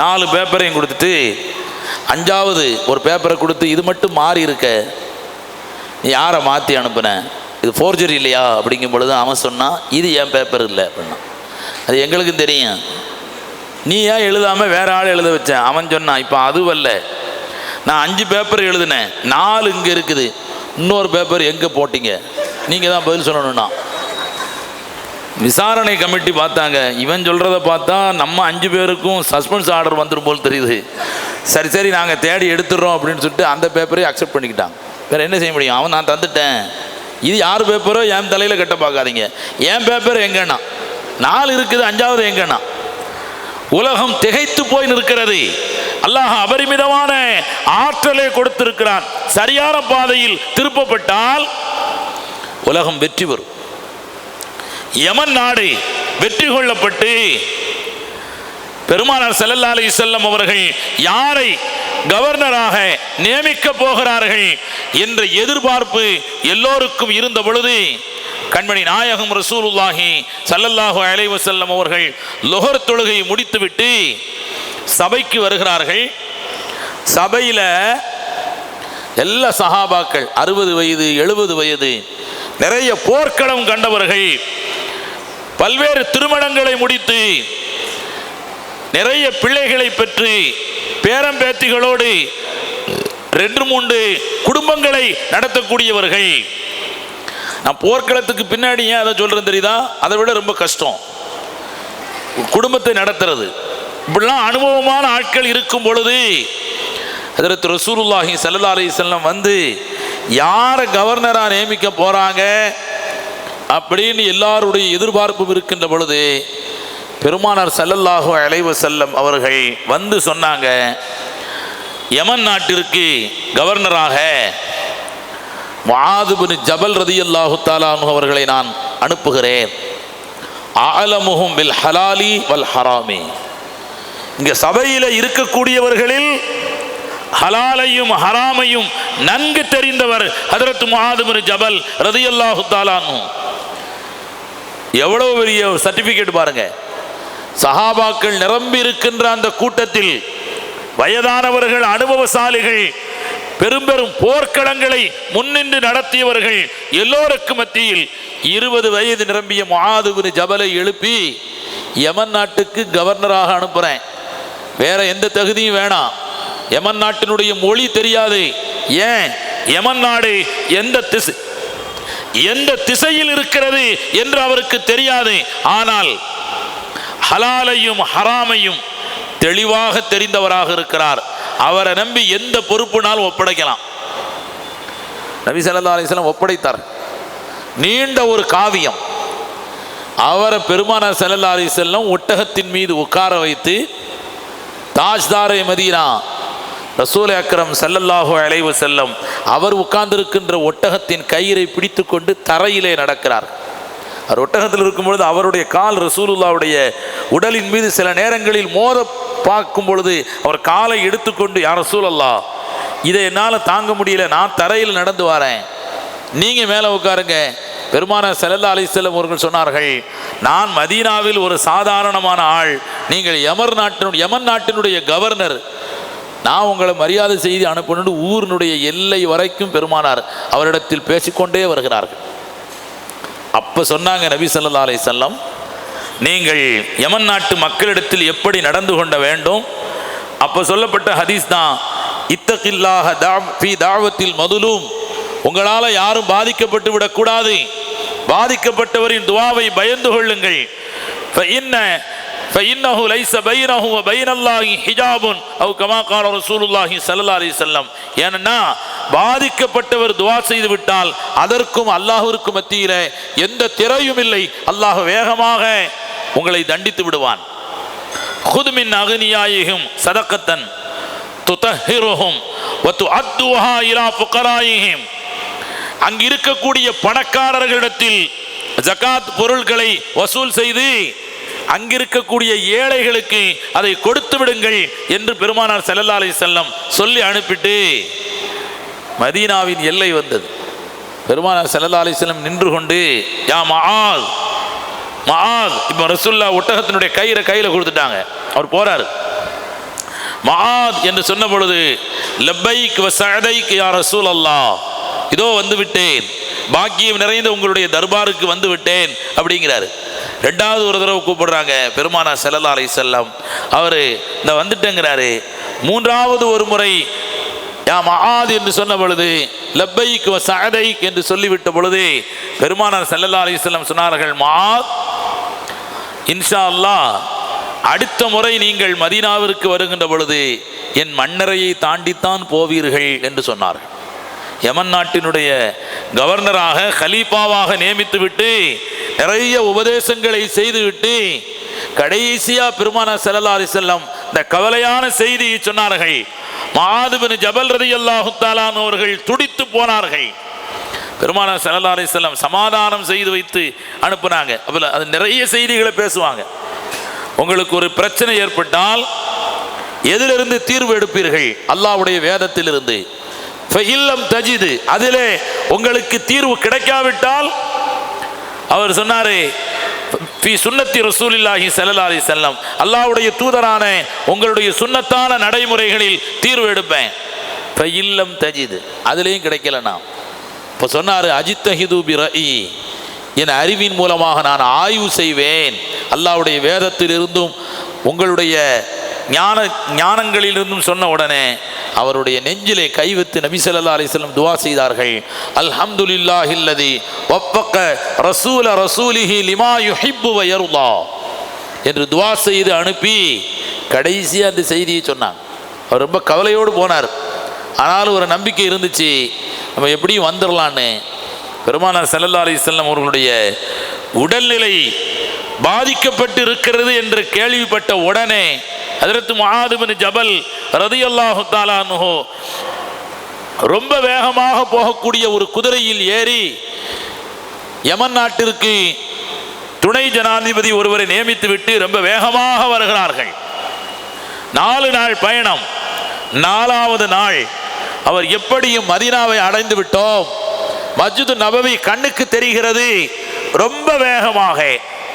4 பேப்பரையும் கொடுத்துட்டு 5வது ஒரு பேப்பரை கொடுத்து, இது மட்டும் மாறி இருக்க, நீ யாரை மாற்றி அனுப்புன? இது ஃபோர்ஜரி இல்லையா அப்படிங்கும் பொழுது அவன் சொன்னான், இது என் பேப்பர் இல்லை அப்படின்னா. அது எங்களுக்கும் தெரியும், நீ ஏன் எழுதாமல் வேற ஆள் எழுத வச்சேன். அவன் சொன்னான், இப்போ அதுவல்ல, நான் 5 பேப்பர் எழுதினேன், 4 இங்கே இருக்குது, இன்னொரு பேப்பர் எங்கே போட்டீங்க, நீங்கள் தான் பதில் சொல்லணும்னா. விசாரணை கமிட்டி பார்த்தாங்க, இவன் சொல்கிறத பார்த்தா நம்ம 5 பேருக்கும் சஸ்பென்ஸ் ஆர்டர் வந்துடும் போல் தெரியுது. சரி சரி நாங்கள் தேடி எடுத்துடுறோம் அப்படின்னு சொல்லிட்டு அந்த பேப்பரை அக்செப்ட் பண்ணிக்கிட்டான். வேறு என்ன செய்ய முடியும்? அவன் நான் தந்துட்டேன், இது யார் பேப்பரோ என் தலையில் கட்ட பார்க்காதீங்க, என் பேப்பர் எங்கன்னா 4 இருக்குது, 5வது எங்கன்னா. உலகம் திகைத்து போய் நிற்கிறது. அல்லாஹ் அபரிமிதமான ஆற்றலை கொடுத்திருக்கிறான். சரியான பாதையில் திருப்பப்பட்டால் உலகம் வெற்றி பெறும். யமன் நாடு வெற்றி கொள்ளப்பட்டு பெருமானார் ஸல்லல்லாஹு அலைஹி வஸல்லம் அவர்கள் யாரை கவர்னராக நியமிக்க போகிறார்கள் என்ற எதிர்பார்ப்பு எல்லோருக்கும் இருந்த பொழுது, கண்மணி நாயகம் ரசூலுல்லாஹி ஸல்லல்லாஹு அலைஹி வஸல்லம் அவர்கள் லுஹர் தொழுகை முடித்துவிட்டு சபைக்கு வருகிறார்கள். சபையில் எல்லா சஹாபாக்கள் 60 வயது 70 வயது, நிறைய போர்க்களம் கண்டவர்கள், பல்வேறு திருமணங்களை முடித்து நிறைய பிள்ளைகளை பெற்று பேரம்பேத்திகளோடு 2-3 குடும்பங்களை நடத்தக்கூடியவர்கள். நான் போர்க்களத்துக்கு பின்னாடி ஏன் அதை சொல்கிறேன் தெரியுதா? அதை விட ரொம்ப கஷ்டம் குடும்பத்தை நடத்துறது. இப்படிலாம் அனுபவமான ஆட்கள் இருக்கும் பொழுது ஹஜ்ரத் ரசூலுல்லாஹி ஸல்லல்லாஹு அலைஹி வஸல்லம் வந்து யாரை கவர்னராக நியமிக்க போகிறாங்க அப்படின்னு எல்லாருடைய எதிர்பார்ப்பும் இருக்கின்ற பொழுது பெருமானார் ஸல்லல்லாஹு அலைஹி வஸல்லம் அவர்கள் வந்து சொன்னாங்க, யமன் நாட்டிற்கு கவர்னராக முஆத் இப்னு ஜபல் ரலியல்லாஹு தஆலா அன்ஹு அவர்களை நான் அனுப்புகிறேன். அஅலமுஹும் பில் ஹலாலி வல் ஹராமி. இங்கே சபையில் இருக்கக்கூடியவர்களில் ஹலாலையும் ஹராமையும் நன்கு தெரிந்தவர் ஹஜ்ரத் முஆத் இப்னு ஜபல் ரலியல்லாஹு தஆலா அன்ஹு. எவ்வளவு பெரிய சர்டிபிகேட் பாருங்க. சஹாபாக்கள் நிரம்பி இருக்கின்ற அந்த கூட்டத்தில் வயதானவர்கள், அனுபவசாலிகள், பெரும் பெரும் போர்க்களங்களை முன்னின்று நடத்தியவர்கள் எல்லோருக்கும் மத்தியில் 20 வயது நிரம்பிய முஆத் இப்னு ஜபலை எழுப்பி யமன் நாட்டுக்கு கவர்னராக அனுப்புறேன், வேற எந்த தகுதியும் வேணாம், யமன் நாட்டினுடைய மொழி தெரியாது, ஏன் யமன் நாடு எந்த திசையில் இருக்கிறது என்று அவருக்கு தெரியாது, ஆனால் ஹலாலையும் ஹராமையும் தெளிவாக தெரிந்தவராக இருக்கிறார், அவரை நம்பி எந்த பொறுப்புனாலும் ஒப்படைக்கலாம். நபி ஸல்லல்லாஹு அலைஹி வஸல்லம் ஒப்படைத்தார். நீண்ட ஒரு காவியம். அவரை பெருமானார் ஸல்லல்லாஹு அலைஹி வஸல்லம் ஒட்டகத்தின் மீது உட்கார வைத்து தாஜ்தாரே மதீனா ரசூல் அக்ரம் ஸல்லல்லாஹு அலைஹி வஸல்லம் அவர் உட்கார்ந்திருக்கின்ற ஒட்டகத்தின் கயிறை பிடித்து கொண்டு தரையிலே நடக்கிறார். அவர் ஒட்டகத்தில் இருக்கும் பொழுது அவருடைய கால் ரசூலுல்லாவுடைய உடலின் மீது சில நேரங்களில் மோத பார்க்கும் பொழுது அவர் காலை எடுத்துக்கொண்டு, யா ரசூலல்லாஹ், இதை என்னால் தாங்க முடியல, நான் தரையில் நடந்து வரேன், நீங்கள் மேலே உட்காருங்க. பெருமானார் ஸல்லல்லாஹு அலைஹி வஸல்லம் அவர்கள் சொன்னார்கள், நான் மதீனாவில் ஒரு சாதாரணமான ஆள், நீங்கள் யமன் நாட்டினுடைய கவர்னர், நான் உங்களை மரியாதை செய்து அனுப்பணுன்னு ஊரினுடைய எல்லை வரைக்கும் பெருமானார் அவரிடத்தில் பேசிக்கொண்டே வருகிறார்கள். அப்போ சொன்னாங்க நபி ஸல்லல்லாஹு அலைஹி வஸல்லம், நீங்கள் யமன் நாட்டு மக்களிடத்தில் எப்படி நடந்து கொள்ள வேண்டும். அப்போ சொல்லப்பட்ட ஹதீஸ் தான், இத்தகில்லாஹ ஃபீ தாவத்தில் மதுலூம், உங்களால் யாரும் பாதிக்கப்பட்டு விடக்கூடாது, பாதிக்கப்பட்டவரின் துவாவை பயந்து கொள்ளுங்கள். فإنه ليس بينه وبين الله حجاب أو كما قال رسول الله صلى الله عليه وسلم. ஏன்னா பாதிக்கப்பட்டவர் துவா செய்து விட்டால் அதற்கும் அல்லாஹ்விற்கும் மத்தியில எந்த திரையும் இல்லை, அல்லாஹ் வேகமாக உங்களை தண்டித்து விடுவான். خذ من أغنيائهم صدقة تطهرهم وتؤدها إلى فقرائهم. அங்கு இருக்கக்கூடிய பணக்காரர்களிடத்தில் ஜகாத் பொருட்களை வசூல் செய்து அங்கிருக்கக்கூடிய ஏழைகளுக்கு அதை கொடுத்து விடுங்கள் என்று பெருமானார் ஸல்லல்லாஹு அலைஹி வஸல்லம் சொல்லி அனுப்பிட்டு மதீனாவின் எல்லை வந்தது. பெருமானார் ஸல்லல்லாஹு அலைஹி வஸல்லம் நின்று கொண்டு, யா முஆத், இப்போ ரசூலுல்லாஹ் ஒட்டகத்தினுடைய கயிறை கையில் கொடுத்துட்டாங்க, அவர் போறாரு. முஆத் என்று சொன்ன பொழுது, லப்பைக் வ சஅதைக் யா ரசூலல்லாஹ், இதோ வந்து விட்டேன், பாக்கியம் நிறைந்த உங்களுடைய தர்பாருக்கு வந்து விட்டேன் அப்படிங்கிறாரு. ரெண்டாவது ஒரு தடவை கூப்பிடுறாங்க பெருமானார் ஸல்லல்லாஹு அலைஹி வஸல்லம், அவர் இந்த வந்துட்டேங்கிறாரு. மூன்றாவது ஒரு முறை யா முஆத் என்று சொன்ன பொழுது, லப்பைக் வ சஅதைக் என்று சொல்லிவிட்ட பொழுது பெருமானார் ஸல்லல்லாஹு அலைஹி வஸல்லம் சொன்னார்கள், முஆத், இன்ஷா அல்லாஹ் அடுத்த முறை நீங்கள் மதீனாவிற்கு வருகின்ற பொழுது என் மன்னரையை தாண்டித்தான் போவீர்கள் என்று சொன்னார்கள். யமன் நாட்டினுடைய கவர்னராக கலீஃபாவாக நியமித்து விட்டு நிறைய உபதேசங்களை செய்துவிட்டு கடைசியா பெருமானார் ஸல்லல்லாஹு அலைஹி வஸல்லம் இந்த கவலையான செய்தியை சொன்னார்கள். முஆத் இப்னு ஜபல் ரலியல்லாஹு தஆலா அவர்கள் துடித்து போனார்கள். பெருமானார் ஸல்லல்லாஹு அலைஹி வஸல்லம் சமாதானம் செய்து வைத்து அனுப்புனாங்க. அப்போ அது நிறைய செய்திகளை பேசுவாங்க. உங்களுக்கு ஒரு பிரச்சனை ஏற்பட்டால் எதிலிருந்து தீர்வு எடுப்பீர்கள்? அல்லாஹ்வுடைய வேதத்திலிருந்து. ஃபஇல்லம் தஜிது, அதிலே உங்களுக்கு தீர்வு கிடைக்காவிட்டால், அவர் சொன்னாரு, ஃபி சுன்னத்தி ரசூலில்லாஹி ஸல்லல்லாஹு அலைஹி வஸல்லம், அல்லாஹ்வுடைய தூதரான உங்களுடைய சுன்னத்தான நடைமுறைகளில் தீர்வு எடுப்பேன். ஃபஇல்லம் தஜிது, அதிலேயும் கிடைக்கலனா இப்போ சொன்னார், அஜித்தஹிது பிரஇ, என் அறிவின் மூலமாக நான் ஆய்வு செய்வேன். அல்லாஹ்வுடைய வேதத்திலிருந்தும் உங்களுடைய ஞானங்களிலிருந்தும் சொன்ன உடனே அவருடைய நெஞ்சிலே கை வைத்து நபி ஸல்லல்லாஹு அலைஹி வஸல்லம் துஆ செய்தார்கள். அல்ஹம்துலில்லாஹில்லதி வஃபக ரசூல ரசூலிஹி லிமா யுஹிப்பு வ யர்லா என்று துஆ செய்து அனுப்பி கடைசியாக அந்த செய்தியை சொன்னாங்க. அவர் ரொம்ப கவலையோடு போனார். ஆனாலும் ஒரு நம்பிக்கை இருந்துச்சு, நம்ம எப்படியும் வந்துடலான்னு. பெருமானார் ஸல்லல்லாஹு அலைஹி வஸல்லம் அவர்களுடைய உடல்நிலை பாதிக்கப்பட்டு இருக்கிறது என்று கேள்விப்பட்ட உடனே ஹஜ்ரத் முஆத் இப்னு ஜபல் ரலியல்லாஹு தஆலா அன்ஹு ரொம்ப வேகமாக போகக்கூடிய ஒரு குதிரையில் ஏறி யமன் நாட்டிற்கு துணை ஜனாதிபதி ஒருவரை நியமித்து விட்டு ரொம்ப வேகமாக வருகிறார்கள். 4 நாள் பயணம். 4வது நாள் அவர் எப்படியும் மதீனாவை அடைந்து விட்டோம், மஸ்ஜிது நபவி கண்ணுக்கு தெரிகிறது. ரொம்ப வேகமாக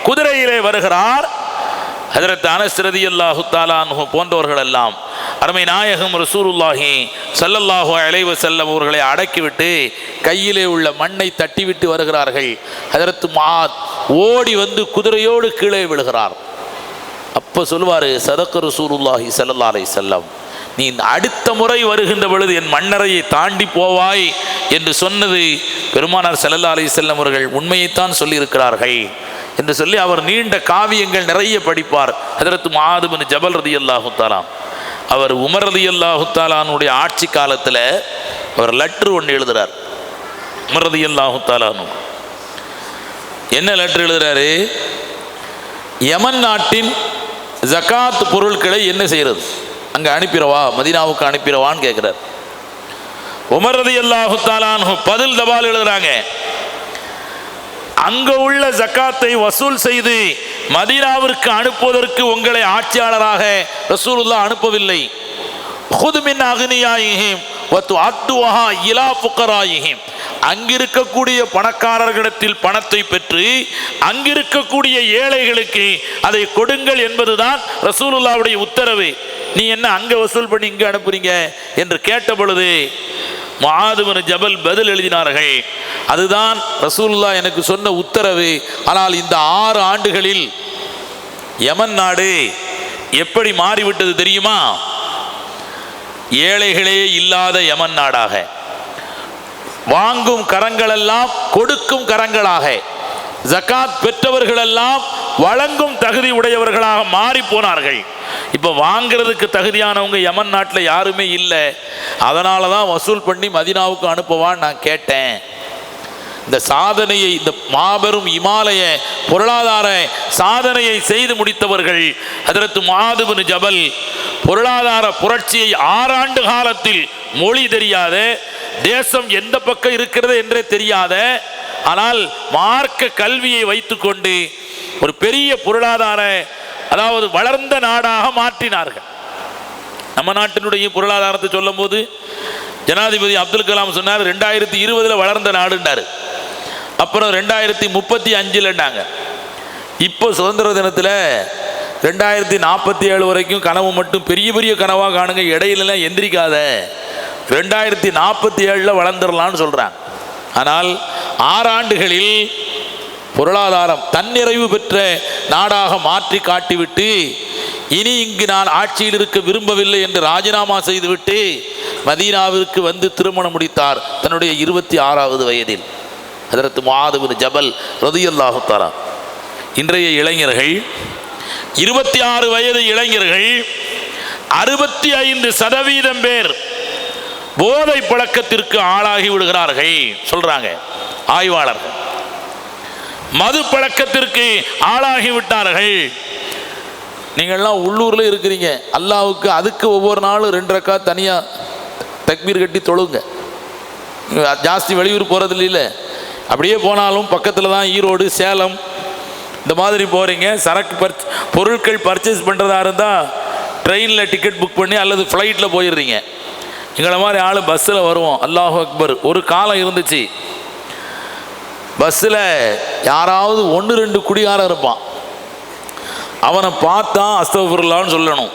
குதிரையிலே வருகிறார். ஹஜ்ரத் அனஸ் ரலியல்லாஹு தஆலா அன்ஹு போன்றவர்கள் எல்லாம் அருமை நாயகம் ரசூலுல்லாஹி ஸல்லல்லாஹு அலைஹி வஸல்லம் அவர்களை அடக்கிவிட்டு கையிலே உள்ள மண்ணை தட்டிவிட்டு வருகிறார்கள். ஹஜ்ரத் முஆத் ஓடி வந்து குதிரையோடு கீழே விழுகிறார். அப்போ சொல்லுவார், சதக்க ரசூலுல்லாஹி ஸல்லல்லாஹு அலைஹி வஸல்லம், நீ அடுத்த முறை வருகின்ற பொழுது என் மண்ணறையை தாண்டி போவாய் என்று சொன்னது பெருமானார் ஸல்லல்லாஹு அலைஹி வஸல்லம் அவர்கள் உண்மையைத்தான் சொல்லியிருக்கிறார்கள் என்று சொல்லி அவர் நீண்ட காவியங்கள் நிறைய படிப்பார். ஹஜ்ரத் முஆத் பின் ஜபல் ரலியல்லாஹு தஆலா அவர் உமர் ரலியல்லாஹு தஆலானுடைய ஆட்சி காலத்தில் அவர் லெட்டர் ஒன்று எழுதுகிறார். உமர் ரலியல்லாஹு தஆலானு என்ன லெட்டர் எழுதுறாரு? யமன் நாட்டின் ஜகாத் பொருட்களை என்ன செய்கிறது, அங்கே அனுப்பிடவா, மதீனாவுக்கு அனுப்பிடவான்னு கேட்குறார். உமர் ரலியல்லாஹு தஆலானு பதில் தபால் எழுதுறாங்க, அங்க உள்ள ஜக்காத்தை வசூல் செய்து மதீனாவிற்கு அனுப்புவதற்கு உங்களை ஆட்சியாளராக ரசூலுல்லாஹ் அனுப்பவில்லை. குது மின் அக்னியாயிஹிம் வ துஅத்துஹா இலா ஃபுகராயிஹிம், அங்கிருக்கக்கூடிய பணக்காரர்களிடத்தில் பணத்தை பெற்று அங்கிருக்கக்கூடிய ஏழைகளுக்கு அதை கொடுங்கள் என்பதுதான் ரசூலுல்லாஹ்வுடைய உத்தரவு. நீ என்ன அங்கே வசூல் பண்ணி இங்கே அனுப்புறீங்க என்று கேட்ட பொழுது முஆத் பின் ஜபல் பதில் எழுதினார்கள், அதுதான் ரசூலுல்லாஹ் எனக்கு சொன்ன உத்தரவு. ஆனால் இந்த 6 ஆண்டுகளில் யமன் நாடு எப்படி மாறிவிட்டது தெரியுமா? ஏழைகளே இல்லாத யமன் நாடாக, வாங்கும் கரங்களெல்லாம் கொடுக்கும் கரங்களாக, ஜகாத் பெற்றவர்களெல்லாம் வழங்கும் தகுதி உடையவர்களாக மாறி போனார்கள். இப்போ வாங்கிறதுக்கு தகுதியானவங்க யமன் நாட்டில் யாருமே இல்லை. அதனால தான் வசூல் பண்ணி மதீனாவுக்கு அனுப்புவான்னு நான் கேட்டேன். இந்த சாதனையை, இந்த மாபெரும் இமாலய பொருளாதார சாதனையை செய்து முடித்தவர்கள் ஹஜ்ரத் முஆத் பின் ஜபல். பொருளாதார புரட்சியை 6 ஆண்டு காலத்தில் மொழி தெரியாத, தேசம் எந்த பக்கம் இருக்கிறது என்றே தெரியாத, ஆனால் மார்க்க கல்வியை வைத்துக்கொண்டு ஒரு பெரிய பொருளாதார, அதாவது வளர்ந்த நாடாக மாற்றினார்கள். நம்ம நாட்டினுடைய பொருளாதாரத்தை சொல்லும் போது ஜனாதிபதி அப்துல் கலாம் சொன்னார் 2020 வளர்ந்த நாடுன்னாரு. அப்புறம் 2035ண்டாங்க. இப்போ சுதந்திர தினத்தில் 2047 வரைக்கும் கனவு மட்டும் பெரிய பெரிய கனவாக காணுங்க, இடையிலலாம் எந்திரிக்காத, 2047 வளர்ந்துடலான்னு சொல்கிறாங்க. ஆனால் 6 ஆண்டுகளில் பொருளாதாரம் தன்னிறைவு பெற்ற நாடாக மாற்றி காட்டிவிட்டு, இனி இங்கு நான் ஆட்சியில் இருக்க விரும்பவில்லை என்று ராஜினாமா செய்துவிட்டு மதீனாவிற்கு வந்து திருமணம் முடித்தார் தன்னுடைய 26வது வயதில் ஹஜ்ரத் முஆத் பின் ஜபல் ரலியல்லாஹு தஆலா. இன்றைய இளைஞர்கள், 26 வயது இளைஞர்கள் 65% பேர் போதை பழக்கத்திற்கு ஆளாகி விடுகிறார்கள் சொல்றாங்க ஆய்வாளர்கள். மது பழக்கத்திற்கு ஆளாகி விட்டார்கள். நீங்கள்லாம் உள்ளூரில் இருக்கிறீங்க, அல்லாவுக்கு அதுக்கு ஒவ்வொரு நாளும் 2 ரக்காத் தனியாக தக்பீர் கட்டி தொழுங்க. ஜாஸ்தி வெளியூர் போகிறதில்ல, இல்லை, அப்படியே போனாலும் பக்கத்தில் தான் ஈரோடு, சேலம் இந்த மாதிரி போகிறீங்க. சரக்கு பொருட்கள் பர்ச்சேஸ் பண்ணுறதா இருந்தால் ட்ரெயினில் டிக்கெட் புக் பண்ணி அல்லது ஃப்ளைட்டில் போயிடுறீங்க. எங்களை மாதிரி ஆள் பஸ்ஸில் வருவோம். அல்லாஹு அக்பர். ஒரு காலம் இருந்துச்சு, பஸ்ஸில் யாராவது 1-2 குடிகாரன் இருப்பான், அவனை பார்த்தா அஸ்தக்ஃபிருல்லாஹ்னு சொல்லணும்.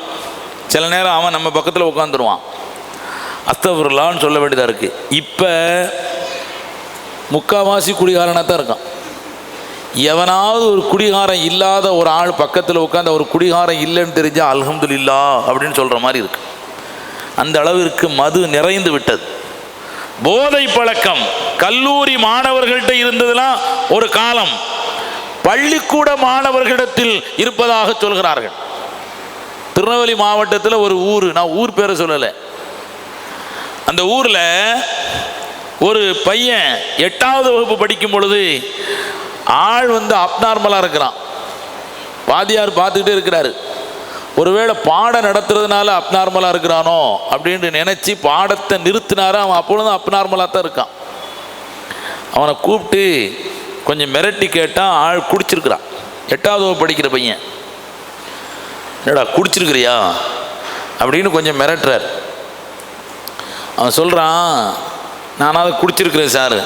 சில நேரம் அவன் நம்ம பக்கத்தில் உட்காந்துருவான், அஸ்தக்ஃபிருல்லாஹ்னு சொல்ல வேண்டியதாக இருக்குது. இப்போ முக்கால்வாசி குடிகாரனாக தான் இருக்கான். எவனாவது ஒரு குடிகாரன் இல்லாத ஒரு ஆள் பக்கத்தில் உட்காந்து ஒரு குடிகாரன் இல்லைன்னு தெரிஞ்சால் அல்ஹம்துலில்லாஹ் அப்படின்னு சொல்கிற மாதிரி இருக்கு. அந்த அளவிற்கு மது நிறைந்து விட்டது. போதை பழக்கம் கல்லூரி மாணவர்கள்ட்ட இருந்ததுலாம் ஒரு காலம், பள்ளிக்கூட மாணவர்களிடத்தில் இருப்பதாக சொல்கிறார்கள். திருநெல்வேலி மாவட்டத்தில் ஒரு ஊர், நான் ஊர் பேரை சொல்லலை, அந்த ஊரில் ஒரு பையன் 8வது வகுப்பு படிக்கும் பொழுது ஆள் அப்நார்மலாக இருக்கிறான். வாதியார் பார்த்துக்கிட்டே இருக்கிறாரு. ஒருவேளை பாடம் நடத்துறதுனால அப்நார்மலாக இருக்கிறானோ அப்படின்னு நினச்சி பாடத்தை நிறுத்தினாரு. அவன் அப்பொழுதும் அப்நார்மலாக தான் இருக்கான். அவனை கூப்பிட்டு கொஞ்சம் மிரட்டி கேட்டால் ஆள் குடிச்சிருக்கிறான். 8வது வகுப்பு படிக்கிற பையன். என்னடா குடிச்சிருக்கிறியா அப்படின்னு கொஞ்சம் மிரட்டுறார். அவன் சொல்கிறான், நானாவது குடிச்சிருக்கிறேன் சார்.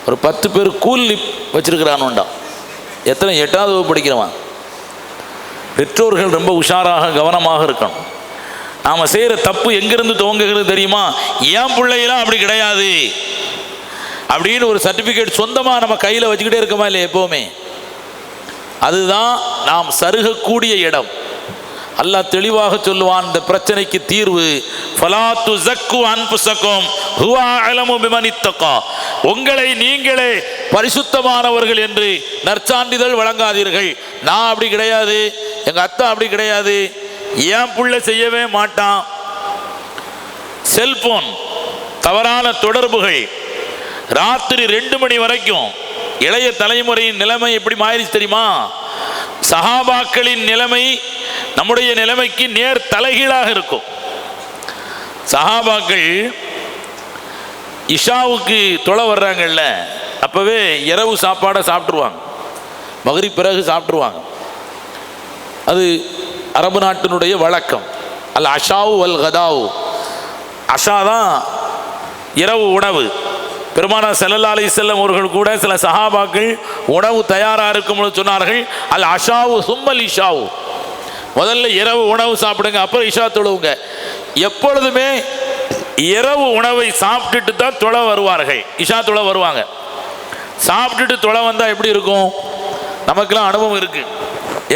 ஒரு 10 பேர் கூலி வச்சிருக்கிறானுண்டான். எத்தனை 8வது வகுப்பு படிக்கிறவன். பெற்றோர்கள் ரொம்ப உஷாராக கவனமாக இருக்கணும். நாம் செய்கிற தப்பு எங்கேருந்து துவங்குகிறது தெரியுமா? ஏன் பிள்ளைலாம் அப்படி கிடையாது அப்படின்னு ஒரு சர்டிஃபிகேட் சொந்தமாக நம்ம கையில் வச்சுக்கிட்டே இருக்கோமா இல்லை எப்போவுமே? அதுதான் நாம் சருகக்கூடிய இடம். அல்லாஹ் தெளிவாக சொல்லுவான், இந்த பிரச்சனைக்கு தீர்வு ஃபலா துஸக்கு அன்ஃபுஸக்கும் ஹுவ அலமு பிமன் இத்தகா. உங்களை நீங்களே பரிசுத்தமானவர்கள் என்று நற்சான்றிதழ் வழங்காதீர்கள். நான் அப்படி கிடையாது, எங்கள் அத்தா அப்படி கிடையாது, ஏன் புள்ள செய்யவே மாட்டான். செல்போன், தவறான தொடர்புகள், ராத்திரி 2 மணி வரைக்கும். இளைய தலைமுறையின் நிலைமை எப்படி மாறிச்சு தெரியுமா? சஹாபாக்களின் நிலைமை நம்முடைய நிலைமைக்கு நேர் தலைகீழாக இருக்கும். சஹாபாக்கள் இஷாவுக்கு தொலை வர்றாங்கல்ல, அப்பவே இரவு சாப்பாடை சாப்பிட்ருவாங்க, மகரிப் பிறகு சாப்பிட்ருவாங்க. அது அரபு நாட்டினுடைய வழக்கம். அல் அஷாவு வல் கதாவு. அஷா தான் இரவு உணவு. பெருமானார் ஸல்லல்லாஹு அலைஹி வஸல்லம் அவர்கள் கூட சில சஹாபாக்கள் உணவு தயாராக இருக்கும்போது சொன்னார்கள், அல் அஷாவு சும்மல் இஷாவு. முதல்ல இரவு உணவு சாப்பிடுங்க, அப்புறம் இஷா தொழுவுங்க. எப்பொழுதுமே இரவு உணவை சாப்பிட்டுட்டு தான் தொலை வருவார்கள், இஷா தொலை வருவாங்க. சாப்பிட்டுட்டு தொலை வந்தால் எப்படி இருக்கும்? நமக்கெல்லாம் அனுபவம் இருக்குது.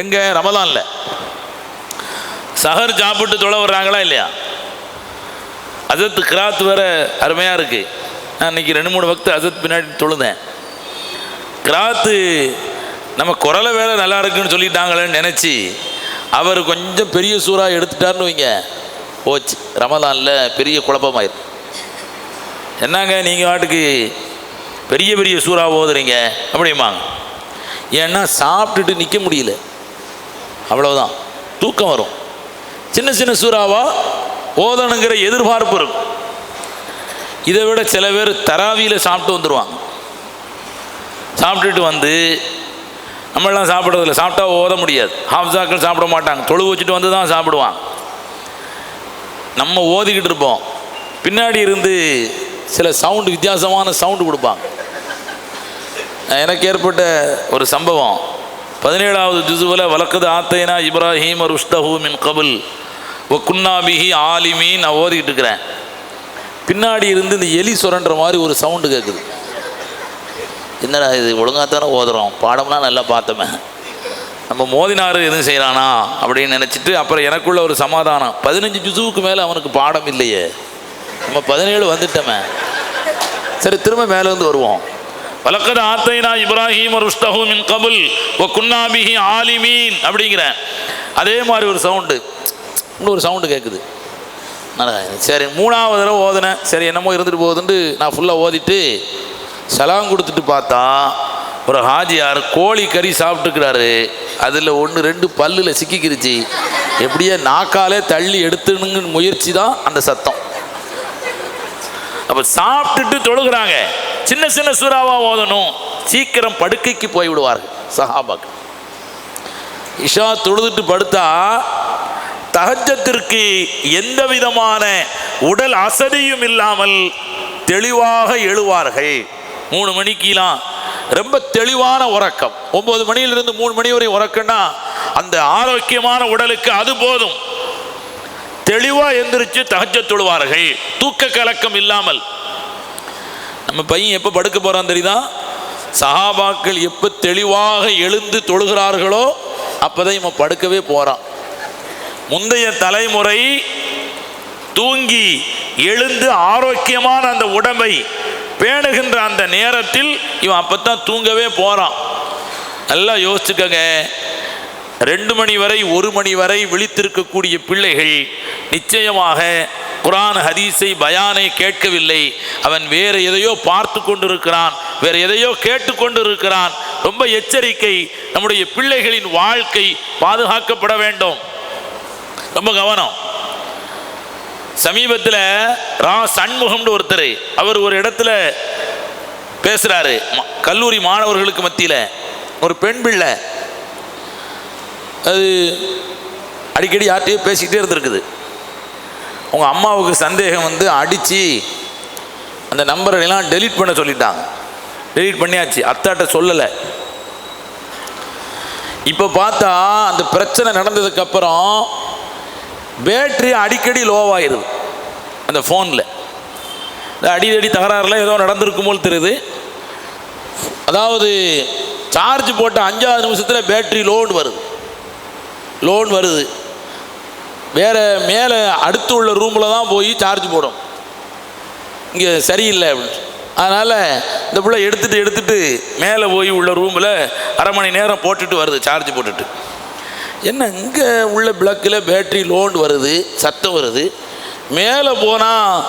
எங்கே? ரமலானில் சஹர் சாப்பிட்டு தொலை வர்றாங்களா இல்லையா? அசத்து கிராத் வேறு அருமையாக இருக்குது. நான் இன்றைக்கி 2-3 வக்து அசத் பின்னாடி தொழுதேன். கிராத்து நம்ம குரலை வேலை நல்லா இருக்குன்னு சொல்லிட்டாங்களேன்னு நினச்சி அவர் கொஞ்சம் பெரிய சூறா எடுத்துட்டார்னு வைங்க, போச்சு. ரமலானில் பெரிய குழப்பமாயிரும். என்னங்க நீங்கள் வாட்டுக்கு பெரிய பெரிய சூறா ஓதுறீங்க அப்படிம்பாங்க. ஏன்னா சாப்பிட்டுட்டு நிற்க முடியல, அவ்வளோதான், தூக்கம் வரும். சின்ன சின்ன சூறாவா ஓதணுங்கிற எதிர்பார்ப்பு இருக்கும். இதை விட சில பேர் தராவியில் சாப்பிட்டு வந்துடுவாங்க. சாப்பிட்டுட்டு வந்து நம்மளாம் சாப்பிட்றதில்ல, சாப்பிட்டா ஓத முடியாது. ஹாஃப்ஸாக்கள் சாப்பிட மாட்டாங்க, தொழு வச்சுட்டு வந்து தான் சாப்பிடுவாங்க. நம்ம ஓதிக்கிட்டு இருப்போம், பின்னாடி இருந்து சில சவுண்டு, வித்தியாசமான சவுண்டு கொடுப்பாங்க. எனக்கு ஏற்பட்ட ஒரு சம்பவம், 17வது ஜுஸுவில் வலக்கது ஆத்தைனா இப்ராஹீம் ருஷ்தஹு மின் கபுல் ஒ குன்னாபிஹி ஆலிமீன் நான் ஓதிக்கிட்டு இருக்கிறேன். பின்னாடி இருந்து இந்த எலி சுரன்ற மாதிரி ஒரு சவுண்டு கேட்குது. என்னடா இது, ஒழுங்காக தானே ஓதுறோம், பாடம்லாம் நல்லா பார்த்தோமே, நம்ம மோதினார் எதுவும் செய்கிறானா அப்படின்னு நினச்சிட்டு அப்புறம் எனக்குள்ள ஒரு சமாதானம், 15 ஜுஸுவுக்கு மேலே அவனுக்கு பாடம் இல்லையே, நம்ம 17 வந்துட்டோமே, சரி திரும்ப மேலே வந்து வருவோம். வலக்கது ஆத்தைனா இப்ராஹீம் ருஷ்தஹு மின் கபுல் ஒ குன்னாபிஹி ஆலிமீன் அப்படிங்கிற அதே மாதிரி ஒரு சவுண்டு, இன்னொரு சவுண்டு கேட்குது. சரி 3வது தடவை ஓதுனேன், சரி என்னமோ இருந்துட்டு போகுதுன்ட்டு நான் ஃபுல்லாக ஓதிட்டு சலாம் கொடுத்துட்டு பார்த்தா ஒரு ஹாஜியார் கோழி கறி சாப்பிட்டுக்கிறாரு. அதில் 1-2 பல்லில் சிக்கிக்கிருச்சு. எப்படியே நாக்காலே தள்ளி எடுத்துணுங்க முயற்சி தான் அந்த சத்தம். அப்போ சாப்பிட்டுட்டு தொழுகிறாங்க. சின்ன சின்ன சூறாவாக ஓதணும், சீக்கிரம் படுக்கைக்கு போய்விடுவார்கள் சஹாபாக்கள். இஷா தொழுதுட்டு படுத்தா தஹஜ்ஜத்திற்கு எந்த விதமான உடல் அசதியும் இல்லாமல் தெளிவாக எழுவார்கள். 3 மணிக்கெலாம் ரொம்ப தெளிவான உறக்கம். 9 மணியிலிருந்து 3 மணி வரை உறக்கம்னா அந்த ஆரோக்கியமான உடலுக்கு அது போதும். தெளிவாக எந்திரிச்சு தஹஜ்ஜத் தொழுவார்கள், தூக்க கலக்கம் இல்லாமல். நம்ம பையன் எப்போ படுக்க போகிறான் தெரியுதா? சஹாபாக்கள் எப்போ தெளிவாக எழுந்து தொழுகிறார்களோ அப்போதான் இவன் படுக்கவே போகிறான். முந்தைய தலைமுறை தூங்கி எழுந்து ஆரோக்கியமான அந்த உடம்பை பேணுகின்ற அந்த நேரத்தில் இவன் அப்போத்தான் தூங்கவே போகிறான். நல்லா யோசிச்சுக்கங்க. 2 மணி வரை 1 மணி வரை விழித்திருக்கக்கூடிய பிள்ளைகள் நிச்சயமாக குர்ஆன் ஹதீஸை பயானை கேட்கவில்லை, அவன் வேறு எதையோ பார்த்து கொண்டிருக்கிறான், வேறு எதையோ கேட்டுக்கொண்டு இருக்கிறான். ரொம்ப எச்சரிக்கை. நம்முடைய பிள்ளைகளின் வாழ்க்கை பாதுகாக்கப்பட வேண்டும், ரொம்ப கவனம். சமீபத்தில் சண்முகம்னு ஒருத்தர், அவர் ஒரு இடத்துல பேசுகிறாரு. கல்லூரி மாணவர்களுக்கு மத்தியில் ஒரு பெண் பிள்ளை, அது அடிக்கடி யார்கிட்டையும் பேசிக்கிட்டே இருந்திருக்குது. உங்கள் அம்மாவுக்கு சந்தேகம் வந்து அடித்து அந்த நம்பரெல்லாம் டெலீட் பண்ண சொல்லிட்டாங்க. டெலீட் பண்ணியாச்சு, அத்தாட்ட சொல்லலை. இப்போ பார்த்தா அந்த பிரச்சனை நடந்ததுக்கப்புறம் பேட்ரி அடிக்கடி லோவாகிடுது அந்த ஃபோனில். அடிக்கடி தகராறுலாம் ஏதோ நடந்திருக்கும் போல் தெரியுது. அதாவது சார்ஜ் போட்ட 5வது நிமிஷத்தில் பேட்ரி லோன் வருது. வேறு மேலே அடுத்து உள்ள ரூமில் தான் போய் சார்ஜ் போடும், இங்கே சரியில்லை அப்படின்னு. அதனால் இந்த பிள்ளை எடுத்துகிட்டு மேலே போய் உள்ள ரூமில் அரை மணி நேரம் போட்டுட்டு வருது, சார்ஜ் போட்டுட்டு. என்ன இங்கே உள்ள பிளக்கில் பேட்ரி லோன் வருது, சத்தம் வருது, மேலே போனால்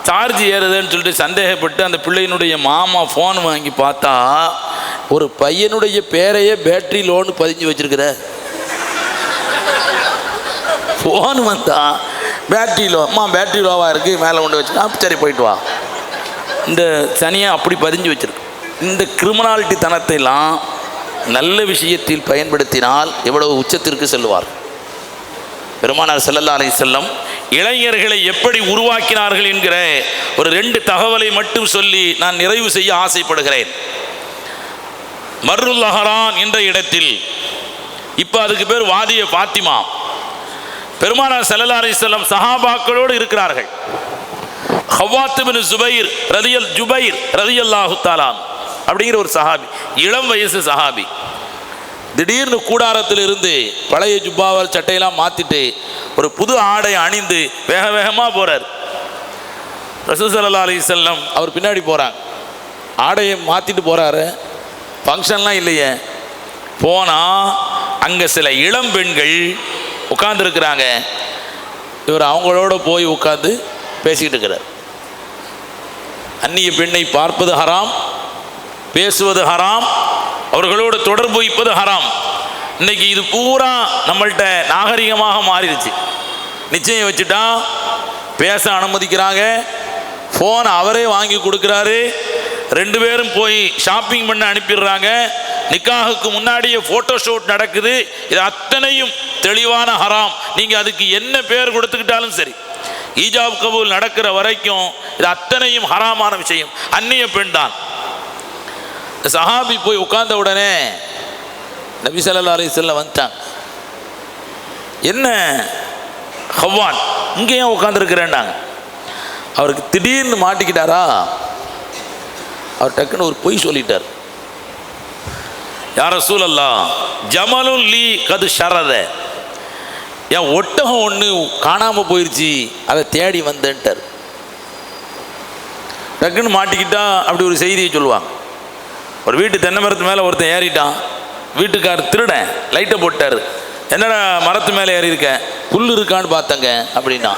சார்ஜ் ஏறுதுன்னு சொல்லிட்டு சந்தேகப்பட்டு அந்த பிள்ளையினுடைய மாமா ஃபோன் வாங்கி பார்த்தா ஒரு பையனுடைய பேரையே பேட்ரி லோன் பதிஞ்சு வச்சிருக்கிற. ஃபோன் வந்தா பேட்ரி லோவாக இருக்குது, மேலே கொண்டு வச்சு சரி போயிட்டு வா. இந்த சனியாக அப்படி பதிஞ்சு வச்சிருக்கு. இந்த கிரிமினாலிட்டி தனத்தைலாம் நல்ல விஷயத்தில் பயன்படுத்தினால் எவ்வளவு உச்சத்திற்கு செல்வார். பெருமானார் ஸல்லல்லாஹு அலைஹி வஸல்லம் இளைஞர்களை எப்படி உருவாக்கினார்கள் என்கிற ஒரு 2 தகவலை மட்டும் சொல்லி நான் நிறைவு செய்ய ஆசைப்படுகிறேன். மர்ருல் அஹரான் என்ற இடத்தில், இப்போ அதுக்கு பேர் வாதிய ஃபாத்திமா, பெருமானார் ஸல்லல்லாஹு அலைஹி வஸல்லம் சஹாபாக்களோடு இருக்கிறார்கள். ஹவ்வாத் பின் ஜுபைர் ரலியல்லாஹு தஆலா அப்படிங்கிற ஒரு சஹாபி, இளம் வயசு சஹாபி, திடீர்னு கூடாரத்தில் இருந்து பழைய ஜுப்பாவல் சட்டையெல்லாம் மாற்றிட்டு ஒரு புது ஆடை அணிந்து வேக வேகமாக போகிறார். ரசூல் ஸல்லல்லாஹு அலைஹி வஸல்லம் அவர் பின்னாடி போகிறாங்க. ஆடையை மாற்றிட்டு போகிறாரு, ஃபங்க்ஷன்லாம் இல்லையே. போனால் அங்கே சில இளம் பெண்கள் உட்கார்ந்துருக்கிறாங்க. இவர் அவங்களோட போய் உட்காந்து பேசிக்கிட்டு இருக்கிறார். அந்நிய பெண்ணை பார்ப்பது ஹராம், பேசுவது ஹராம், அவர்களோடு தொடர்பு வைப்பது ஹராம். இன்னைக்கு இது பூரா நம்மள்கிட்ட நாகரிகமாக மாறிடுச்சு. நிச்சயம் வச்சுட்டா பேச அனுமதிக்கிறாங்க, ஃபோன் அவரே வாங்கி கொடுக்குறாரு, 2 பேரும் போய் ஷாப்பிங் பண்ண அனுப்பிடுறாங்க, நிக்காஹுக்கு முன்னாடியே ஃபோட்டோ ஷூட் நடக்குது. இது அத்தனையும் தெளிவான ஹராம். நீங்கள் அதுக்கு என்ன பேர் கொடுத்துக்கிட்டாலும் சரி, ஈஜாப் கபூல் நடக்கிற வரைக்கும் இது அத்தனையும் ஹராமான விஷயம். அந்நிய பெண் தான். சஹாபி போய் உட்கார்ந்த உடனே நபி ஸல்லல்லாஹு அலைஹி வஸல்லம் வந்துட்டாங்க. என்ன ஹவ்வான் இங்கேயும் உட்காந்துருக்கிறேன்னாங்க. அவருக்கு திடீர்னு மாட்டிக்கிட்டாரா, அவர் டக்குன்னு ஒரு பொய் சொல்லிட்டார். யா ரசூலல்லாஹ் ஜமலுல் லீ கது ஷரத, என் ஒட்டகம் ஒன்று காணாமல் போயிடுச்சு, அதை தேடி வந்தேன்ட்டார். டக்குன்னு மாட்டிக்கிட்டா அப்படி ஒரு செய்தியை சொல்லுவாங்க. ஒரு வீட்டு தென்னை மரத்து மேலே ஒருத்தன் ஏறிட்டான். வீட்டுக்காரர் திருடன் லைட்டை போட்டார். என்னடா மரத்து மேலே ஏறி இருக்கேன், புல் இருக்கான்னு பார்த்தங்க அப்படின்னா.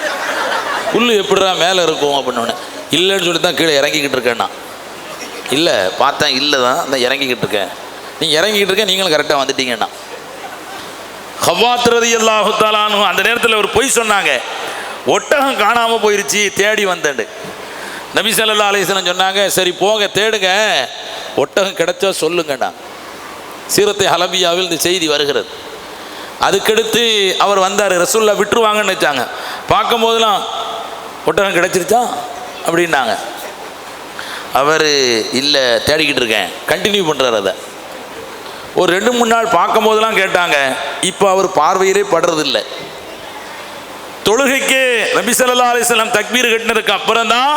புல் எப்படிடா மேலே இருக்கும் அப்படின்னு. இல்லைன்னு சொல்லி தான் கீழே இறங்கிக்கிட்டு இருக்கேன்னா. இல்லை பார்த்தேன், இல்லை தான் அந்த இறங்கிக்கிட்டு இருக்கேன். நீங்கள் இறங்கிக்கிட்டு இருக்கேன், நீங்களும் கரெக்டாக வந்துட்டீங்கன்னா. ஹவ்வாத் ரலியல்லாஹு தஆலா அன்ஹு அந்த நேரத்தில் ஒரு பொய் சொன்னாங்க. ஒட்டகம் காணாமல் போயிருச்சு, தேடி வந்தேன். நபி ஸல்லல்லாஹு அலைஹி வஸல்லம் சொன்னாங்க, சரி போங்க தேடுங்க, ஒட்டகம் கிடைச்சா சொல்லுங்கண்ணா. சீரத்தை ஹலபியாவில் இந்த செய்தி வருகிறது. அதுக்கடுத்து அவர் வந்தார். ரசூல்லா விட்டுருவாங்கன்னு நினச்சாங்க. பார்க்கும்போதெல்லாம் ஒட்டகம் கிடைச்சிருச்சா அப்படின்னாங்க. அவர் இல்லை தேடிக்கிட்டு இருக்கேன், கண்டினியூ பண்ணுறார். அதை ஒரு 2-3 நாள் பார்க்கும்போதெல்லாம் கேட்டாங்க. இப்போ அவர் பார்வையிலே படுறதில்லை. தொழுகைக்கு நபி ஸல்லல்லாஹு அலைஹி வஸல்லம் தக்பீர் கட்டினதுக்கு அப்புறம் தான்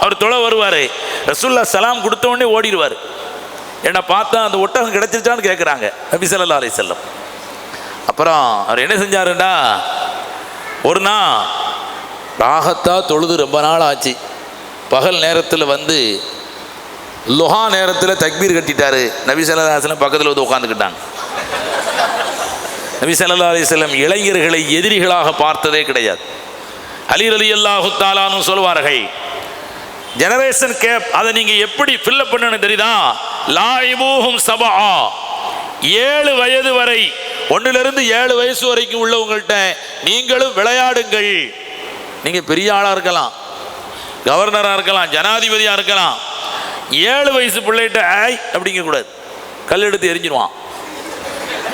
அவர் தொழ வருவார். ரசூல்லா சலாம் கொடுத்த உடனே ஓடிடுவார். என்னை பார்த்தா அந்த ஒட்டகம் கிடைச்சிருச்சான்னு கேட்குறாங்க நபி ஸல்லல்லாஹு அலைஹி வஸல்லம். அப்புறம் அவர் என்ன செஞ்சாருண்டா, ஒரு நாள் ராகத்தா தொழுது ரொம்ப நாள் ஆச்சு. பகல் நேரத்தில் வந்து லுஹா நேரத்தில் தக்பீர் கட்டிட்டாரு. நபி ஸல்லல்லாஹு அலைஹி வஸல்லம் பக்கத்தில் வந்து உட்காந்துக்கிட்டாங்க. நபி ஸல்லல்லாஹு அலைஹி வஸல்லம் இளைஞர்களை எதிரிகளாக பார்த்ததே கிடையாது. அலி ரலியல்லாஹு தஆலா அன்ஹு சொல்வார்கள், ஜெனரேஷன் கேப் அதை நீங்கள் எப்படி ஃபில்லப் பண்ணணும் தெரியுதா? லாயிபூஹும் சபஆ, 7 வயது வரை, 1லிருந்து 7 வயசு வரைக்கும் உள்ளவங்கள்ட்ட நீங்களும் விளையாடுங்கள். நீங்கள் பெரிய ஆளாக இருக்கலாம், கவர்னராக இருக்கலாம், ஜனாதிபதியாக இருக்கலாம். 7 வயசு பிள்ளைகிட்ட ஆய் அப்படிங்கக்கூடாது, கல் எடுத்து எரிஞ்சிடுவான்.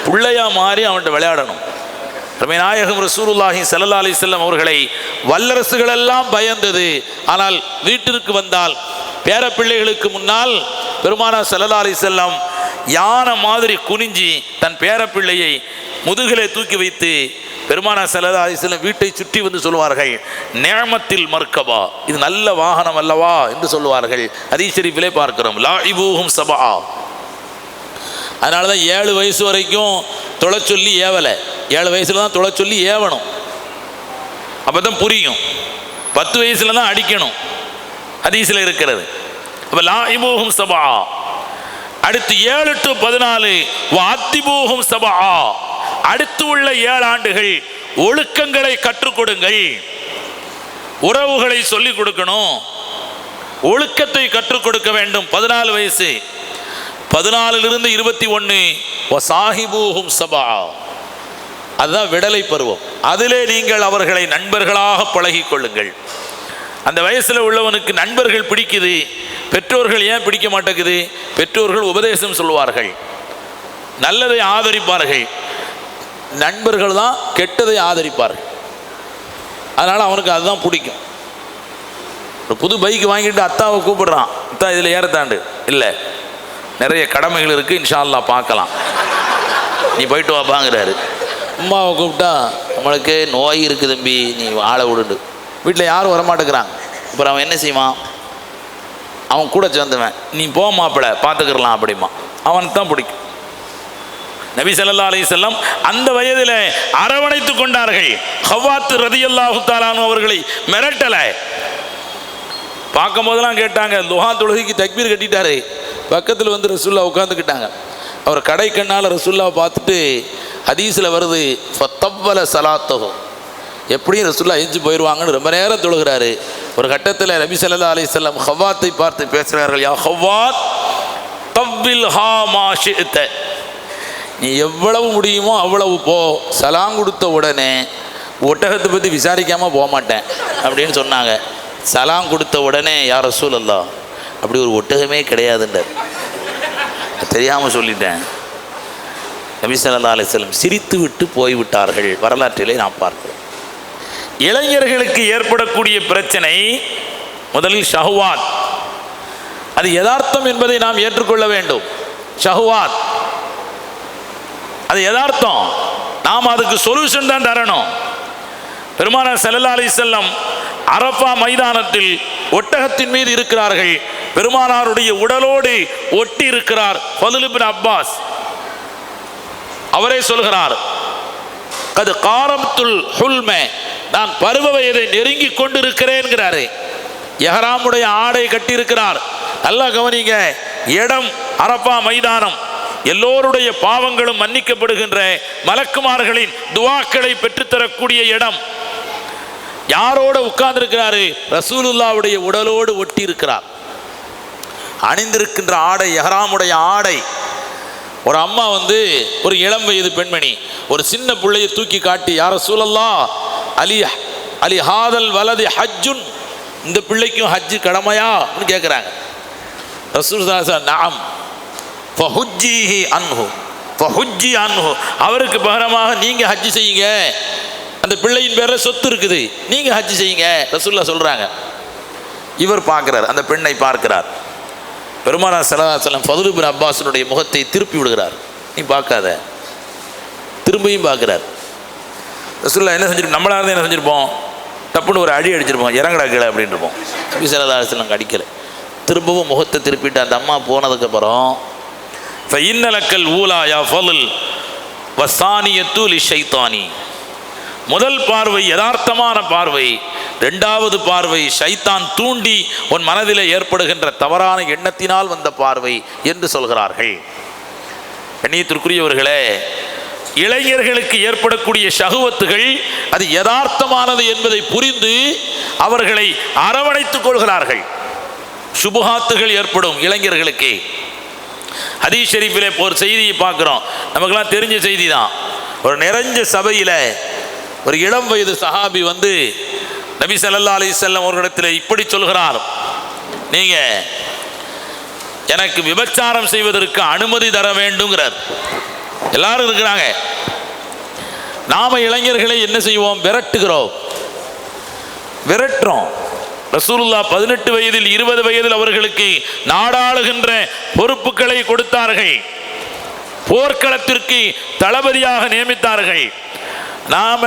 பிள்ளையா மாறி அவன்கிட்ட விளையாடணும். நாயகம் ரசூலுல்லாஹி ஸல்லல்லாஹு அலைஹி வஸல்லம் அவர்களை வல்லரசுகள் எல்லாம் பயந்தது. ஆனால் வீட்டிற்கு வந்தால் பேரப்பிள்ளைகளுக்கு முன்னால் பெருமானார் ஸல்லல்லாஹு அலைஹி வஸல்லம் யானை மாதிரி குனிஞ்சி தன் பேரப்பிள்ளையை முதுகிலே தூக்கி வைத்து பெருமானார் ஸல்லல்லாஹு அலைஹி வஸல்லம் வீட்டை சுற்றி வந்து சொல்வார்கள், நிஅமத்தில் மர்கபா, இது நல்ல வாகனம் அல்லவா என்று சொல்லுவார்கள். ஹதீஸ் ஷரீஃபிலே பார்க்கிறோம், லாஇபூஹும் சபஆ. அதனால தான் 7 வயசு வரைக்கும் தொலை சொல்லி ஏவலை. 7 வயசுல தான் தொலை சொல்லி ஏவணும், அப்போ தான் புரியும். 10 வயசுல தான் அடிக்கணும், ஹதீஸில் இருக்கிறது. அப்போ லாஇபூஹும் சபஆ. அடுத்து 7 to 14 வஅத்திபூஹும் சபஆ. அடுத்து உள்ள 7 ஆண்டுகள் ஒழுக்கங்களை கற்றுக் கொடுங்கள், உறவுகளை சொல்லிக் கொடுக்கணும், ஒழுக்கத்தை கற்றுக் கொடுக்க வேண்டும். 14 வயசு. 14லிருந்து 21 வசாஹிபூஹும் சபஆ. அதுதான் விடலை பருவம். அதிலே நீங்கள் அவர்களை நண்பர்களாக பழகி கொள்ளுங்கள். அந்த வயசில் உள்ளவனுக்கு நண்பர்கள் பிடிக்குது, பெற்றோர்கள் ஏன் பிடிக்க மாட்டேங்குது? பெற்றோர்கள் உபதேசம் சொல்வார்கள், நல்லதை ஆதரிப்பார்கள், நண்பர்கள் தான் கெட்டதை ஆதரிப்பார்கள். அதனால் அவனுக்கு அதுதான் பிடிக்கும். ஒரு புது பைக் வாங்கிட்டு அத்தாவை கூப்பிடுறான், அத்தா இதில் ஏறத்தாண்டு இல்லை, நிறைய கடமைகள் இருக்குது, இன்ஷா அல்லாஹ் பார்க்கலாம், நீ போயிட்டு வாப்பாங்கிறாரு. அம்மாவை கூப்பிட்டா நம்மளுக்கு நோய் இருக்குது தம்பி, நீ ஆளை விடுண்டு. வீட்டில் யாரும் வரமாட்டேங்கிறாங்க. அப்புறம் அவன் என்ன செய்வான்? அவன் கூட சேர்ந்துவன், நீ போ மாப்பிள பார்த்துக்கிறலாம் அப்படிமா. அவனுக்கு தான் பிடிக்கும். நபி ஸல்லல்லாஹு அலைஹி வஸல்லம் அந்த வயதில் அரவணைத்து கொண்டார்கள். ஹவ்வாத் ரலியல்லாஹு தஆலா அன்ஹு அவர்களை மிரட்டலை. பார்க்கும் போதெல்லாம் கேட்டாங்க, துஹா தொழுகைக்கு தக்பீர் கட்டிட்டாரு, பக்கத்தில் வந்து ரசூல்லா உட்காந்துக்கிட்டாங்க. அவர் கடை கண்ணால் ரசூல்லாவை பார்த்துட்டு ஹதீஸில் வருது, ஃபத்தவ்வல ஸலாத்தஹு, எப்படியும் ரசூல்லா எஞ்சி போயிடுவாங்கன்னு ரொம்ப நேரம் தொழுகிறாரு. ஒரு கட்டத்தில் நபி ஸல்லல்லாஹு அலைஹி வஸல்லம் ஹவ்வாத்தை பார்த்து பேசுகிறார்கள், யா ஹவ்வாத் தவ்வில் ஹா மா ஷிஅத, நீ எவ்வளவு முடியுமோ அவ்வளவு போ, சலாம் கொடுத்த உடனே ஒட்டகத்தை பற்றி விசாரிக்காமல் போக மாட்டேன் அப்படின்னு சொன்னாங்க. சலாம் கொடுத்த உடனே யா ரசூலல்லாஹ், அப்படி ஒரு ஒட்டகமே கிடையாதுன்றார். தெரியாமல் சொல்லிட்டேன். நபி ஸல்லல்லாஹு அலைஹி வஸல்லம் சிரித்து விட்டு போய்விட்டார்கள். வரலாற்றிலே நாம் பார்க்கிறோம். இளைஞர்களுக்கு ஏற்படக்கூடிய பிரச்சனை முதலில் ஷஹ்வாத். அது யதார்த்தம் என்பதை நாம் ஏற்றுக்கொள்ள வேண்டும். ஷஹ்வாத் அது யதார்த்தம், நாம் அதுக்கு சொல்யூஷன் தான் தரணும். பெருமானார் ஸல்லல்லாஹு அலைஹி வஸல்லம் அரஃபா மைதானத்தில் ஒட்டகத்தின் மீது இருக்கிறார்கள். பெருமானாருடைய உடலோடு ஒட்டி இருக்கிறார் ஃபதுல் இப்னு அப்பாஸ். அவரே சொல்கிறார், கது காரம்துல் ஹுல்ம, நான் பருவ வயதை நெருங்கி கொண்டிருக்கிறேன்கிறாரு. எஹ்ராமுடைய ஆடை கட்டியிருக்கிறார். நல்லா கவனிங்க, இடம் அரஃபா மைதானம், எல்லோருடைய பாவங்களும் மன்னிக்கப்படுகின்ற மலக்குமார்களின் துஆக்களை பெற்றுத்தரக்கூடிய இடம். யாரோட உட்கார்ந்திருக்கிறாரு? ரசூலுல்லாவுடைய உடலோடு ஒட்டி இருக்கிறார். அணிந்திருக்கின்ற ஆடை எஹ்ராமுடைய ஆடை. ஒரு அம்மா வந்து ஒரு இளம் வயது பெண்மணி ஒரு சின்ன பிள்ளையை தூக்கி காட்டி, யா ரசூலல்லாஹ் அலி அலி ஹாதல் வலதி ஹஜ்ஜுன், இந்த பிள்ளைக்கும் ஹஜ்ஜு கடமையா அப்படின்னு கேட்குறாங்க. ரசூல் நஅம் ஃபஹுஜ்ஜிஹி அன்ஹு ஃபஹுஜ்ஜி அன்ஹு, அவருக்கு பகரமாக நீங்கள் ஹஜ்ஜு செய்யுங்க, அந்த பிள்ளையின் பேரில் சொத்து இருக்குது, நீங்கள் ஹஜ்ஜு செய்யுங்க ரசூலுல்லாஹ் சொல்கிறாங்க. இவர் பார்க்குறார், அந்த பெண்ணை பார்க்கிறார். பெருமானார் ஸல்லல்லாஹு அலைஹி வஸல்லம் ஃபதுல் இப்னு அப்பாஸினுடைய முகத்தை திருப்பி விடுகிறார். நீ பார்க்காத. திரும்பியும் பார்க்குறார். ரசூலுல்லாஹ் என்ன செஞ்சிருப்போம்? நம்மளாக இருந்தால் என்ன செஞ்சுருப்போம்? டப்புன்னு ஒரு அடி அடிச்சிருப்போம், இறங்கடா கீழே அப்படின்ட்டுருப்போம். நபி ஸல்லல்லாஹு அலைஹி வஸல்லம் அடிக்கலை. திரும்பவும் முகத்தை திருப்பிட்டு அந்த அம்மா போனதுக்கப்புறம், ஃபஇன்னலக்கல் ஊலா யா ஃபதுல் வஸானியத்து லிஷைத்தானி, முதல் பார்வை யதார்த்தமான பார்வை, இரண்டாவது பார்வை ஷைத்தான் தூண்டி உன் மனதில் ஏற்படுகின்ற தவறான எண்ணத்தினால் வந்த பார்வை என்று சொல்கிறார்கள். கண்ணியத்திற்குரியவர்களே, இளைஞர்களுக்கு ஏற்படக்கூடிய ஷஹ்வத்துகள் அது யதார்த்தமானது என்பதை புரிந்து அவர்களை அரவணைத்துக் கொள்கிறார்கள். சுபஹாத்துகள் ஏற்படும் இளைஞர்களுக்கு. ஹதீஸ் ஷரீஃபிலே ஒரு செய்தியை பார்க்குறோம், நமக்கெல்லாம் தெரிஞ்ச செய்தி தான். ஒரு நிறைஞ்ச சபையில் ஒரு இளம் வயது சஹாபி வந்து நபி ஸல்லல்லாஹு அலைஹி வஸல்லம் அவர்களிடத்தில் இப்படி சொல்கிறார், நீங்கள் எனக்கு விபச்சாரம் செய்வதற்கு அனுமதி தர வேண்டுங்கிறார். எல்லாரும் இருக்கிறாங்க. நாம இளைஞர்களை என்ன செய்வோம்? விரட்டுறோம். ரசூலுல்லாஹ் 18 வயதில் 20 வயதில் அவர்களுக்கு நாடாளுகின்ற பொறுப்புகளை கொடுத்தார்கள், போர்க்களத்திற்கு தளபதியாக நியமித்தார்கள். நாம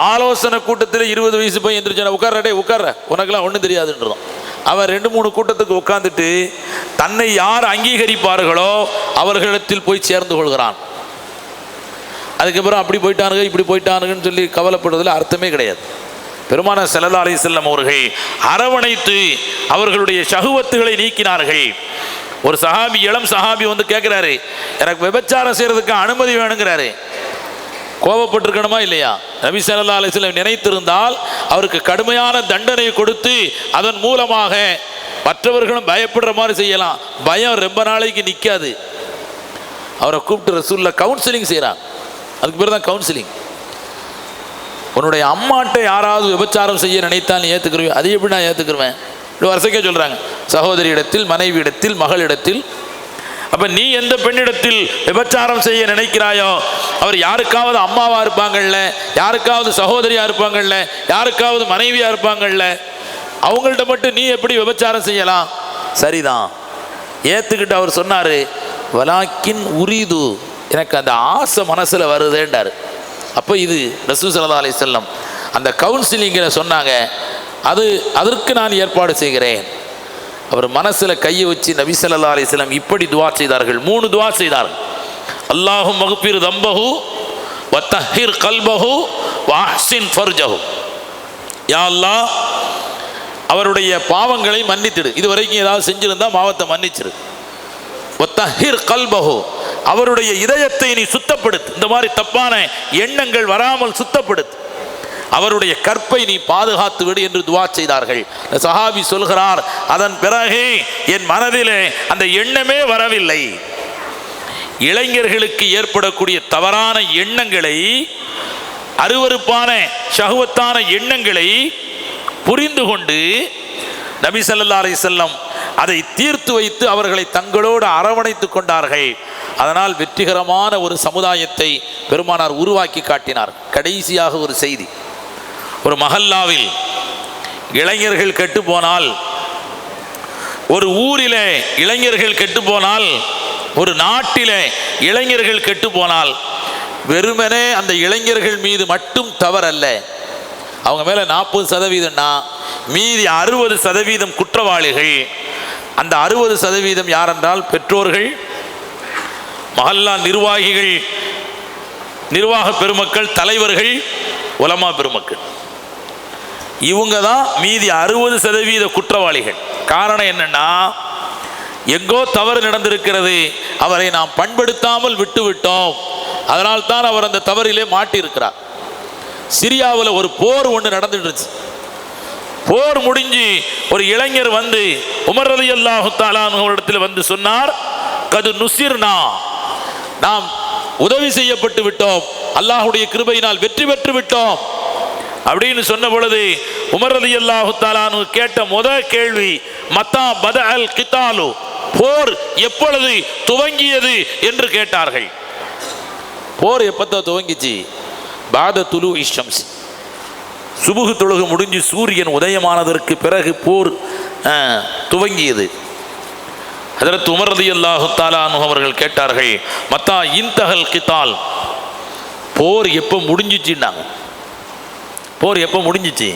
ஆலோசனை கூட்டத்தில் 20 வயசு போய் எந்திரிச்சா உட்கார உனக்கெல்லாம் ஒன்றும் தெரியாதுன்றோம். அவன் 2-3 கூட்டத்துக்கு உட்காந்துட்டு தன்னை யார் அங்கீகரிப்பார்களோ அவர்களிடத்தில் போய் சேர்ந்து கொள்கிறான். அதுக்கப்புறம் அப்படி போயிட்டானுங்க இப்படி போயிட்டானுங்கன்னு சொல்லி கவலைப்படுறதுல அர்த்தமே கிடையாது. பெருமானார் ஸல்லல்லாஹு அலைஹி வஸல்லம் அவர்கள் அரவணைத்து அவர்களுடைய ஷஹுவத்துகளை நீக்கினார்கள். ஒரு சஹாபி, இளம் சஹாபி வந்து கேட்குறாரு, எனக்கு விபச்சாரம் செய்யறதுக்கு அனுமதி வேணுங்கிறாரு. கோபப்பட்டிருக்கணுமா இல்லையா? நபி ஸல்லல்லாஹு அலைஹி வஸல்லம் நினைத்திருந்தால் அவருக்கு கடுமையான தண்டனை கொடுத்து அதன் மூலமாக மற்றவர்களும் பயப்படுற மாதிரி செய்யலாம். பயம் ரொம்ப நாளைக்கு நிற்காது. அவரை கூப்பிட்டு ரசூலுல்லாஹ் கவுன்சிலிங் செய்கிறாங்க. அதுக்கு பேர் தான் கவுன்சிலிங். உன்னுடைய அம்மாட்ட யாராவது விபச்சாரம் செய்ய நினைத்தால் நீ ஏற்றுக்குருவேன்? அது எப்படி நான் ஏற்றுக்குருவேன்? இப்படி வருஷக்கே சொல்கிறாங்க. சகோதரியிடத்தில், மனைவியிடத்தில், மகளிடத்தில். அப்போ நீ எந்த பெண்ணிடத்தில் விபச்சாரம் செய்ய நினைக்கிறாயோ அவர் யாருக்காவது அம்மாவாக இருப்பாங்கள்ல, யாருக்காவது சகோதரியாக இருப்பாங்கள்ல, யாருக்காவது மனைவியாக இருப்பாங்கள்ல, அவங்கள்ட்ட மட்டும் நீ எப்படி விபச்சாரம் செய்யலாம்? சரிதான், ஏற்றுக்கிட்டு அவர் சொன்னார், வலாக்கின் உரிது, எனக்கு அந்த ஆசை மனசில் வருதேன்றார். அப்போ இது ரசூல் ஸல்லல்லாஹு அலைஹி வஸல்லம் அந்த கவுன்சிலிங்கில் சொன்னாங்க, அதற்கு நான் ஏற்பாடு செய்கிறேன். அவர் மனசில் கையை வச்சு நபி ஸல்லல்லாஹு அலைஹி வஸல்லம் இப்படி துஆ செய்தார்கள். 3 துஆ செய்தார்கள். அல்லாஹும்ம மக்ஃபிர் தம்பஹு வ தஹ்ஹிர் கல்பஹு வ அஹ்சின் ஃபர்ஜஹு. யா அல்லாஹ், அவருடைய பாவங்களை மன்னித்திடு. இது வரைக்கும் ஏதாவது செஞ்சிருந்தா பாவத்தை மன்னிச்சிரு. வ தஹ்ஹிர் கல்பஹு, அவருடைய இதயத்தை நீ சுத்தப்படுத்து, இந்த மாதிரி தப்பான எண்ணங்கள் வராமல் சுத்தப்படுத்து. அவருடைய கற்பை நீ பாதுகாத்து விடு என்று துஆ செய்தார்கள். சஹாபி சொல்கிறார், அதன் பிறகு என் மனதிலே அந்த எண்ணமே வரவில்லை. இளைஞர்களுக்கு ஏற்படக்கூடிய தவறான எண்ணங்களை, அருவருப்பான ஷஹ்வத்தான எண்ணங்களை புரிந்து கொண்டு நபி ஸல்லல்லாஹு அலைஹி வஸல்லம் அதை தீர்த்து வைத்து அவர்களை தங்களோடு அரவணைத்து கொண்டார்கள். அதனால் வெற்றிகரமான ஒரு சமுதாயத்தை பெருமானார் உருவாக்கி காட்டினார். கடைசியாக ஒரு செய்தி, ஒரு மஹல்லாவில் இளைஞர்கள் கெட்டு போனால், ஒரு ஊரிலே இளைஞர்கள் கெட்டு போனால், ஒரு நாட்டிலே இளைஞர்கள் கெட்டு போனால், வெறுமனே அந்த இளைஞர்கள் மீது மட்டும் தவறல்ல, அவங்க மேலே 40%னா மீதி 60% குற்றவாளிகள். அந்த 60% யாரென்றால் பெற்றோர்கள், மஹல்லா நிர்வாகிகள், நிர்வாக பெருமக்கள், தலைவர்கள், உலமா பெருமக்கள். இவங்க தான் மீதி 60% குற்றவாளிகள். காரணம் என்னன்னா, எங்கோ தவறு நடந்திருக்கிறது, அவரை நாம் பண்படுத்தாமல் விட்டுவிட்டோம், அதனால் தான் அவர் அந்த தவறிலே மாட்டியிருக்கிறார். சிரியாவில் ஒரு போர் ஒன்று நடந்துடுச்சு. போர் முடிஞ்சு ஒரு இளைஞர் வந்து உமர் ரலியல்லாஹு தஆலா அன்ஹுவிடத்தில் வந்து சொன்னார், கது நுசிர்னா, நாம் உதவி செய்யப்பட்டு விட்டோம், அல்லாஹ்வுடைய கிருபையினால் வெற்றி பெற்று விட்டோம் அப்படின்னு சொன்ன பொழுது உமர் ரலியல்லாஹு தஆலா அன்ஹு கேட்ட முதல் கேள்வி, மத்தா பதஅல் கிதாலு, போர் எப்பொழுது துவங்கியது என்று கேட்டார்கள். போர் எப்போ துவங்கிச்சு? பாத துலு இஷம்ஸ், சுபுகு தொழுகு முடிஞ்சு சூரியன் உதயமானதற்கு பிறகு போர் துவங்கியது. ஹஜ்ரத் உமர் ரலியல்லாஹு தஆலா அன்ஹு அவர்கள் கேட்டார்கள், மத்தா இன்தஹல் கிதால், போர் எப்போ முடிஞ்சிச்சுன்னாங்க. போர் எப்போ முடிஞ்சிச்சு?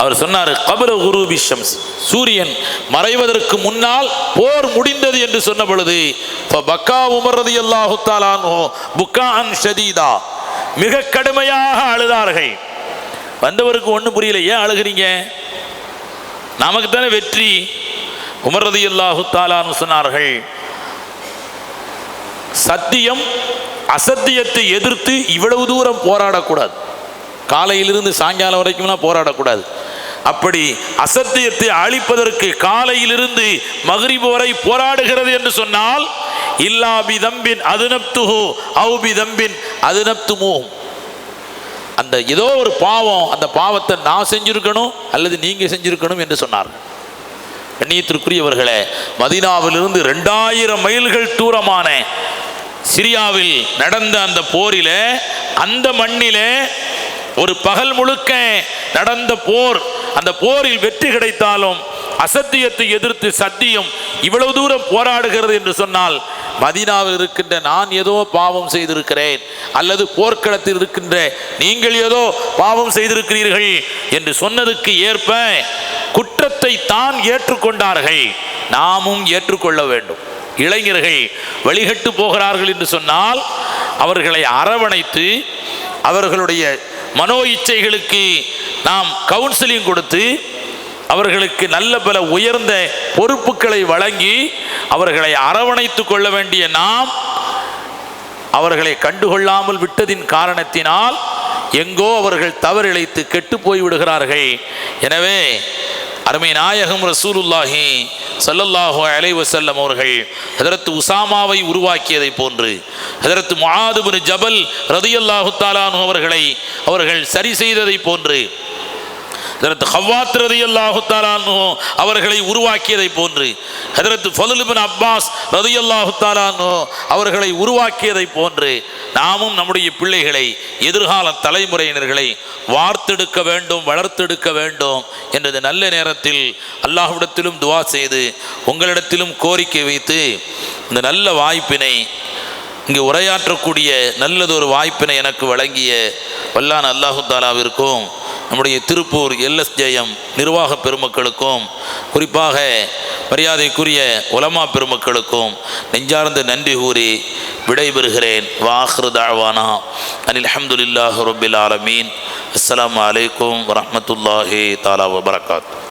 அவர் சொன்னார், கபல குரூபி ஷம்ஸ், சூரியன் மறைவதற்கு முன்னால் போர் முடிந்தது என்று சொன்ன பொழுது பக்கா உமர் ரலியல்லாஹு தஆலா அன்ஹு புக்கான் ஷதீதா, மிக கடுமையாக அழுதார்கள். வந்தவருக்கு ஒன்றும் புரியல, ஏன் அழுகிறீங்க, நமக்கு தானே வெற்றி. உமர் ரலியல்லாஹு தஆலா அன்ஹு சொன்னார்கள், சத்தியம் அசத்தியத்தை எதிர்த்து இவ்வளவு தூரம் போராடக்கூடாது, காலையிலிருந்து சாயங்காலம் வரைக்கும்லாம் போராடக்கூடாது. அப்படி அசத்தியத்தை அழிப்பதற்கு காலையிலிருந்து மக்ரிப் வரை போராடுகிறது என்று சொன்னால், இல்லா பி தம்பின் அதுனப்துஹு அவு பி தம்பின் அதுனப்துமு, அந்த ஏதோ ஒரு பாவம், அந்த பாவத்தை நான் செஞ்சிருக்கணும் அல்லது நீங்க செஞ்சிருக்கணும் என்று சொன்னார்கள். கண்ணியத்திற்குரியவர்களே, மதீனாவிலிருந்து 2000 மைல்கள் தூரமான சிரியாவில் நடந்த அந்த போரில் அந்த மண்ணிலே ஒரு பகல் முழுக்க நடந்த போர், அந்த போரில் வெற்றி கிடைத்தாலும் அசத்தியத்தை எதிர்த்து சத்தியம் இவ்வளவு தூரம் போராடுகிறது என்று சொன்னால், மதீனாவில் இருக்கின்ற நான் ஏதோ பாவம் செய்திருக்கிறேன், அல்லது போர்க்களத்தில் இருக்கின்ற நீங்கள் ஏதோ பாவம் செய்திருக்கிறீர்கள் என்று சொன்னதுக்கு ஏற்ப குற்றத்தை தான் ஏற்றுக்கொண்டார்கள். நாமும் ஏற்றுக்கொள்ள வேண்டும். இளைஞர்கள் வழிகட்டு போகிறார்கள் என்று சொன்னால் அவர்களை அரவணைத்து அவர்களுடைய மனோ இச்சைகளுக்கு நாம் கவுன்சிலிங் கொடுத்து அவர்களுக்கு நல்ல பல உயர்ந்த பொறுப்புகளை வழங்கி அவர்களை அரவணைத்து கொள்ள வேண்டிய நாம் அவர்களை கண்டுகொள்ளாமல் விட்டதின் காரணத்தினால் எங்கோ அவர்கள் தவறிழைத்து கெட்டு போய் விடுகிறார்கள். எனவே அருமை நாயகம் ரசூலுல்லாஹி ஸல்லல்லாஹு அலைஹி வஸல்லம் அவர்கள் ஹஜரத் உசாமாவை உருவாக்கியதை போன்று, ஹஜரத் முஆத் இப்னு ஜபல் ரலியல்லாஹு தஆலா அன்ஹு அவர்கள் சரி செய்ததை போன்று, ஹஜரத் ஹவ்வாத் ரலியல்லாஹு தஆலா அன்ஹு அவர்களை உருவாக்கியதை போன்று, ஹஜரத் ஃபதுல் இப்னு அப்பாஸ் ரலியல்லாஹு தஆலா அன்ஹு அவர்களை உருவாக்கியதை போன்று நாமும் நம்முடைய பிள்ளைகளை, எதிர்கால தலைமுறையினர்களை வார்த்தெடுக்க வேண்டும், வளர்த்தெடுக்க வேண்டும் என்றது நல்ல நேரத்தில் அல்லாஹ்விடத்திலும் துவா செய்து உங்களிடத்திலும் கோரிக்கை வைத்து இந்த நல்ல வாய்ப்பினை, இங்கு உரையாற்றக்கூடிய நல்லதொரு வாய்ப்பினை எனக்கு வழங்கிய வல்லான் அல்லாஹு தாலாவிற்கும் நம்முடைய திருப்பூர் LSJM நிர்வாக பெருமக்களுக்கும் குறிப்பாக மரியாதைக்குரிய உலமா பெருமக்களுக்கும் நெஞ்சார்ந்த நன்றி கூறி விடைபெறுகிறேன். வாஹிரு தஅவானா அனில் ஹம்துலில்லாஹி ரப்பில் ஆலமீன். அஸ்ஸலாமு அலைக்கும் வரஹ்மத்துல்லாஹி தஆலா வபரகாத்துஹு.